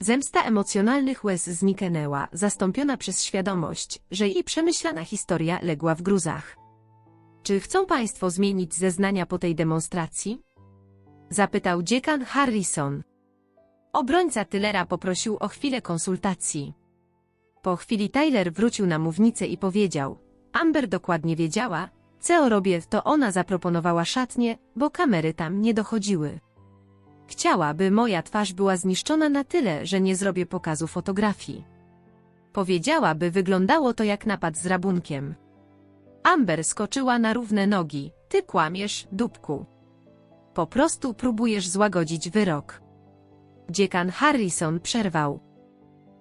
Zemsta emocjonalnych łez zniknęła, zastąpiona przez świadomość, że jej przemyślana historia legła w gruzach. Czy chcą Państwo zmienić zeznania po tej demonstracji? Zapytał dziekan Harrison. Obrońca Tylera poprosił o chwilę konsultacji. Po chwili Tyler wrócił na mównicę i powiedział: Amber dokładnie wiedziała, co robię, to ona zaproponowała szatnię, bo kamery tam nie dochodziły. Chciała, by moja twarz była zniszczona na tyle, że nie zrobię pokazu fotografii. Powiedziała, by wyglądało to jak napad z rabunkiem. Amber skoczyła na równe nogi. Ty kłamiesz, dupku. Po prostu próbujesz złagodzić wyrok. Dziekan Harrison przerwał.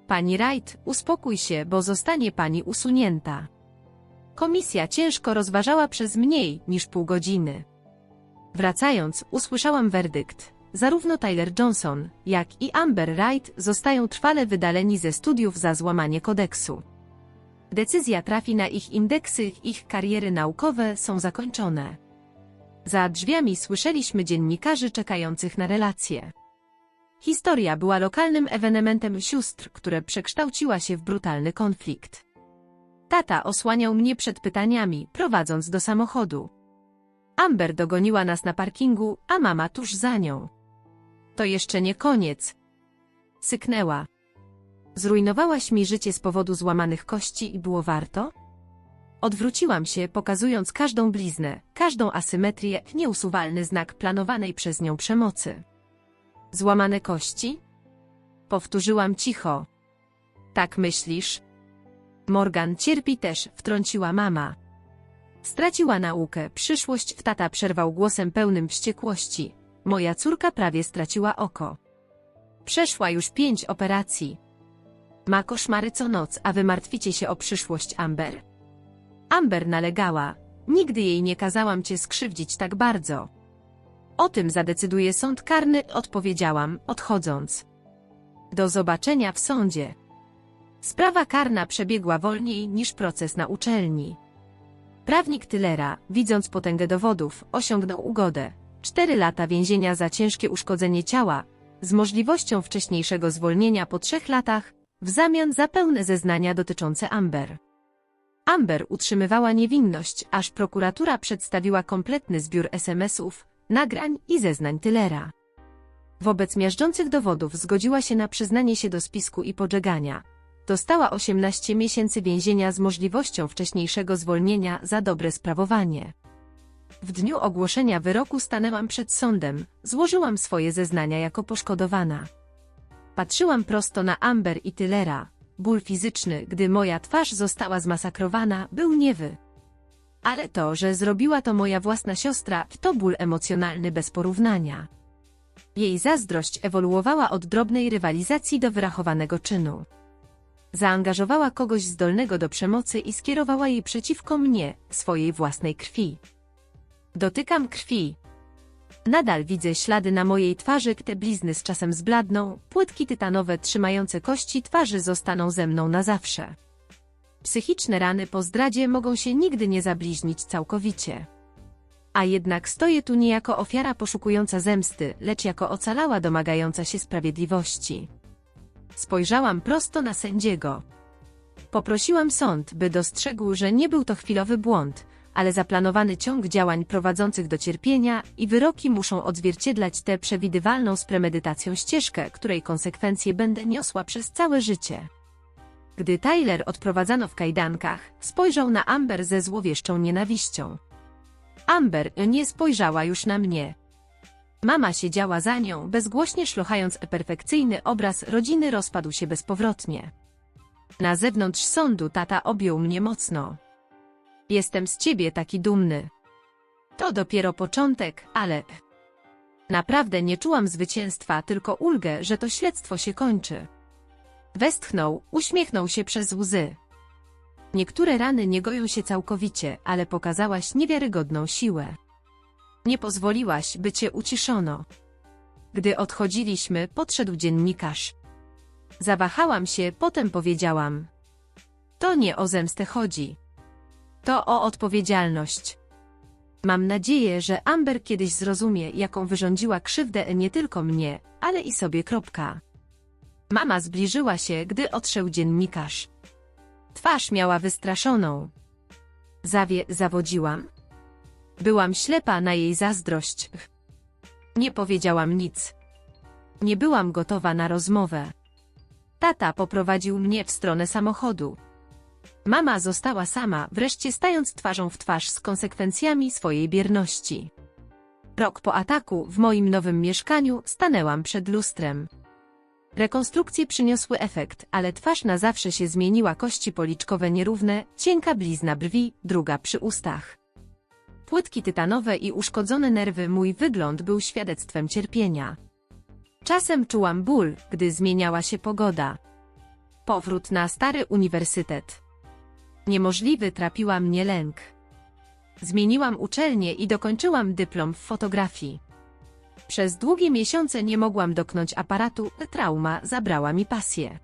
Pani Wright, uspokój się, bo zostanie pani usunięta. Komisja ciężko rozważała przez mniej niż pół godziny. Wracając, usłyszałam werdykt. Zarówno Tyler Johnson, jak i Amber Wright zostają trwale wydaleni ze studiów za złamanie kodeksu. Decyzja trafi na ich indeksy, ich kariery naukowe są zakończone. Za drzwiami słyszeliśmy dziennikarzy czekających na relacje. Historia była lokalnym ewenementem sióstr, które przekształciła się w brutalny konflikt. Tata osłaniał mnie przed pytaniami, prowadząc do samochodu. Amber dogoniła nas na parkingu, a mama tuż za nią. To jeszcze nie koniec. Syknęła. Zrujnowałaś mi życie z powodu złamanych kości i było warto? Odwróciłam się, pokazując każdą bliznę, każdą asymetrię, nieusuwalny znak planowanej przez nią przemocy. Złamane kości? Powtórzyłam cicho. Tak myślisz? Morgan cierpi też, wtrąciła mama. Straciła naukę, przyszłość. Tata przerwał głosem pełnym wściekłości. Moja córka prawie straciła oko. Przeszła już 5 operacji. Ma koszmary co noc, a wy martwicie się o przyszłość Amber. Amber nalegała. Nigdy jej nie kazałam cię skrzywdzić tak bardzo. O tym zadecyduje sąd karny, odpowiedziałam, odchodząc. Do zobaczenia w sądzie. Sprawa karna przebiegła wolniej niż proces na uczelni. Prawnik Tylera, widząc potęgę dowodów, osiągnął ugodę. 4 lata więzienia za ciężkie uszkodzenie ciała, z możliwością wcześniejszego zwolnienia po 3 latach, w zamian za pełne zeznania dotyczące Amber. Amber utrzymywała niewinność, aż prokuratura przedstawiła kompletny zbiór SMS-ów, nagrań i zeznań Tylera. Wobec miażdżących dowodów zgodziła się na przyznanie się do spisku i podżegania. Dostała 18 miesięcy więzienia z możliwością wcześniejszego zwolnienia za dobre sprawowanie. W dniu ogłoszenia wyroku stanęłam przed sądem, złożyłam swoje zeznania jako poszkodowana. Patrzyłam prosto na Amber i Tylera. Ból fizyczny, gdy moja twarz została zmasakrowana, był niewy. Ale to, że zrobiła to moja własna siostra, to ból emocjonalny bez porównania. Jej zazdrość ewoluowała od drobnej rywalizacji do wyrachowanego czynu. Zaangażowała kogoś zdolnego do przemocy i skierowała jej przeciwko mnie, swojej własnej krwi. Dotykam krwi. Nadal widzę ślady na mojej twarzy, te blizny z czasem zbladną, płytki tytanowe trzymające kości twarzy zostaną ze mną na zawsze. Psychiczne rany po zdradzie mogą się nigdy nie zabliźnić całkowicie. A jednak stoję tu nie jako ofiara poszukująca zemsty, lecz jako ocalała domagająca się sprawiedliwości. Spojrzałam prosto na sędziego. Poprosiłam sąd, by dostrzegł, że nie był to chwilowy błąd, ale zaplanowany ciąg działań prowadzących do cierpienia i wyroki muszą odzwierciedlać tę przewidywalną z premedytacją ścieżkę, której konsekwencje będę niosła przez całe życie. Gdy Tyler odprowadzano w kajdankach, spojrzał na Amber ze złowieszczą nienawiścią. Amber nie spojrzała już na mnie. Mama siedziała za nią, bezgłośnie szlochając. Perfekcyjny obraz rodziny rozpadł się bezpowrotnie. Na zewnątrz sądu tata objął mnie mocno. Jestem z ciebie taki dumny. To dopiero początek, ale... Naprawdę nie czułam zwycięstwa, tylko ulgę, że to śledztwo się kończy. Westchnął, uśmiechnął się przez łzy. Niektóre rany nie goją się całkowicie, ale pokazałaś niewiarygodną siłę. Nie pozwoliłaś, by cię uciszono. Gdy odchodziliśmy, podszedł dziennikarz. Zawahałam się, potem powiedziałam. To nie o zemstę chodzi. To o odpowiedzialność. Mam nadzieję, że Amber kiedyś zrozumie, jaką wyrządziła krzywdę nie tylko mnie, ale i sobie. Mama zbliżyła się, gdy odszedł dziennikarz. Twarz miała wystraszoną. Zawodziłam. Byłam ślepa na jej zazdrość. Nie powiedziałam nic. Nie byłam gotowa na rozmowę. Tata poprowadził mnie w stronę samochodu. Mama została sama, wreszcie stając twarzą w twarz z konsekwencjami swojej bierności. Rok po ataku w moim nowym mieszkaniu stanęłam przed lustrem. Rekonstrukcje przyniosły efekt, ale twarz na zawsze się zmieniła. Kości policzkowe nierówne, cienka blizna brwi, druga przy ustach. Płytki tytanowe i uszkodzone nerwy. Mój wygląd był świadectwem cierpienia. Czasem czułam ból, gdy zmieniała się pogoda. Powrót na stary uniwersytet. Niemożliwy, trapiła mnie lęk. Zmieniłam uczelnię i dokończyłam dyplom w fotografii. Przez długie miesiące nie mogłam dotknąć aparatu, trauma zabrała mi pasję.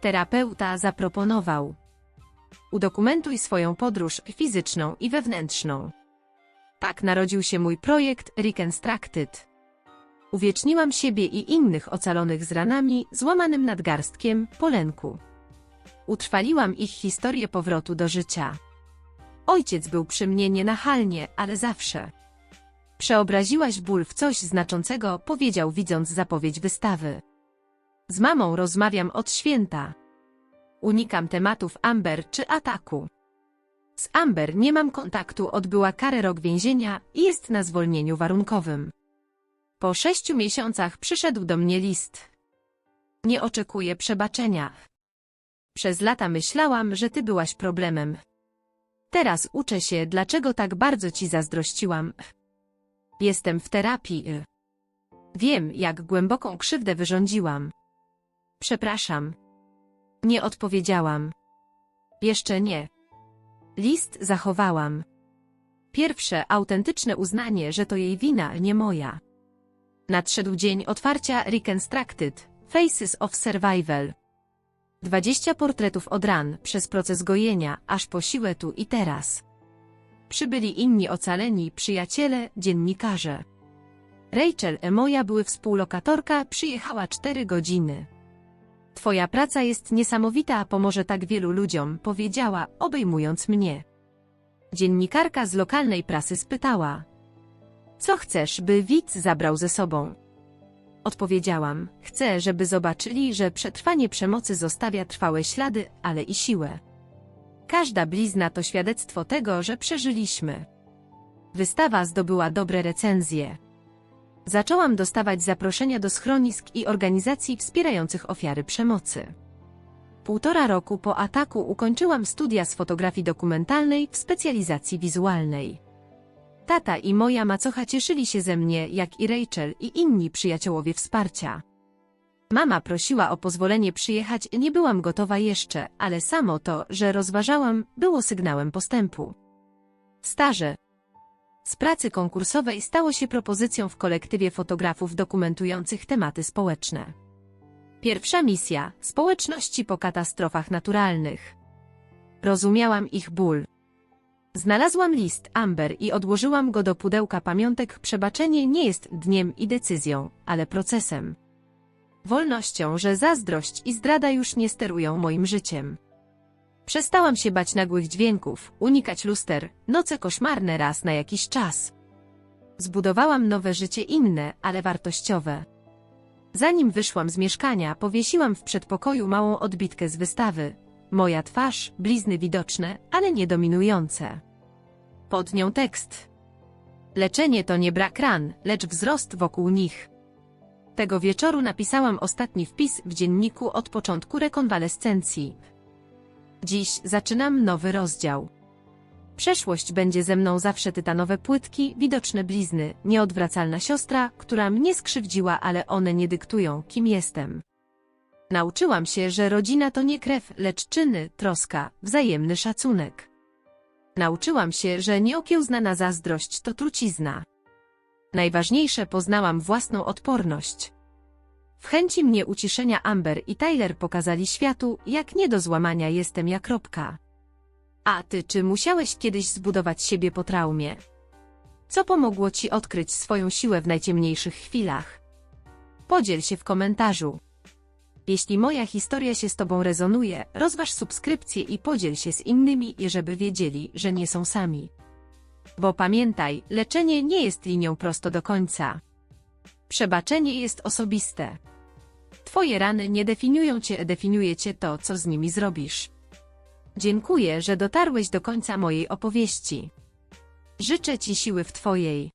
Terapeuta zaproponował: udokumentuj swoją podróż fizyczną i wewnętrzną. Tak narodził się mój projekt Reconstructed. Uwieczniłam siebie i innych ocalonych z ranami, złamanym nadgarstkiem, po lęku. Utrwaliłam ich historię powrotu do życia. Ojciec był przy mnie nienachalnie, ale zawsze. Przeobraziłaś ból w coś znaczącego, powiedział, widząc zapowiedź wystawy. Z mamą rozmawiam od święta. Unikam tematów Amber czy ataku. Z Amber nie mam kontaktu, odbyła karę rok więzienia i jest na zwolnieniu warunkowym. Po 6 miesiącach przyszedł do mnie list. Nie oczekuję przebaczenia. Przez lata myślałam, że ty byłaś problemem. Teraz uczę się, dlaczego tak bardzo ci zazdrościłam. Jestem w terapii. Wiem, jak głęboką krzywdę wyrządziłam. Przepraszam. Nie odpowiedziałam. Jeszcze nie. List zachowałam. Pierwsze autentyczne uznanie, że to jej wina, nie moja. Nadszedł dzień otwarcia Reconstructed, Faces of Survival. 20 portretów od ran, przez proces gojenia, aż po siłę tu i teraz. Przybyli inni ocaleni, przyjaciele, dziennikarze. Rachel, moja były współlokatorka, przyjechała 4 godziny. Twoja praca jest niesamowita, pomoże tak wielu ludziom, powiedziała, obejmując mnie. Dziennikarka z lokalnej prasy spytała: co chcesz, by widz zabrał ze sobą? Odpowiedziałam: chcę, żeby zobaczyli, że przetrwanie przemocy zostawia trwałe ślady, ale i siłę. Każda blizna to świadectwo tego, że przeżyliśmy. Wystawa zdobyła dobre recenzje. Zaczęłam dostawać zaproszenia do schronisk i organizacji wspierających ofiary przemocy. 1,5 roku po ataku ukończyłam studia z fotografii dokumentalnej w specjalizacji wizualnej. Tata i moja macocha cieszyli się ze mnie, jak i Rachel i inni przyjaciołowie wsparcia. Mama prosiła o pozwolenie przyjechać, nie byłam gotowa jeszcze, ale samo to, że rozważałam, było sygnałem postępu. Staże z pracy konkursowej stało się propozycją w kolektywie fotografów dokumentujących tematy społeczne. Pierwsza misja – społeczności po katastrofach naturalnych. Rozumiałam ich ból. Znalazłam list Amber i odłożyłam go do pudełka pamiątek. Przebaczenie nie jest dniem i decyzją, ale procesem. Wolnością, że zazdrość i zdrada już nie sterują moim życiem. Przestałam się bać nagłych dźwięków, unikać luster, noce koszmarne raz na jakiś czas. Zbudowałam nowe życie, inne, ale wartościowe. Zanim wyszłam z mieszkania, powiesiłam w przedpokoju małą odbitkę z wystawy. Moja twarz, blizny widoczne, ale nie dominujące. Pod nią tekst: leczenie to nie brak ran, lecz wzrost wokół nich. Tego wieczoru napisałam ostatni wpis w dzienniku od początku rekonwalescencji. Dziś zaczynam nowy rozdział. Przeszłość będzie ze mną zawsze, tytanowe płytki, widoczne blizny, nieodwracalna siostra, która mnie skrzywdziła, ale one nie dyktują, kim jestem. Nauczyłam się, że rodzina to nie krew, lecz czyny, troska, wzajemny szacunek. Nauczyłam się, że nieokiełznana zazdrość to trucizna. Najważniejsze, poznałam własną odporność. W chęci mnie uciszenia Amber i Tyler pokazali światu, jak nie do złamania jestem ja. A ty, czy musiałeś kiedyś zbudować siebie po traumie? Co pomogło ci odkryć swoją siłę w najciemniejszych chwilach? Podziel się w komentarzu. Jeśli moja historia się z tobą rezonuje, rozważ subskrypcję i podziel się z innymi, żeby wiedzieli, że nie są sami. Bo pamiętaj, leczenie nie jest linią prosto do końca. Przebaczenie jest osobiste. Twoje rany nie definiują cię, definiuje cię to, co z nimi zrobisz. Dziękuję, że dotarłeś do końca mojej opowieści. Życzę ci siły w twojej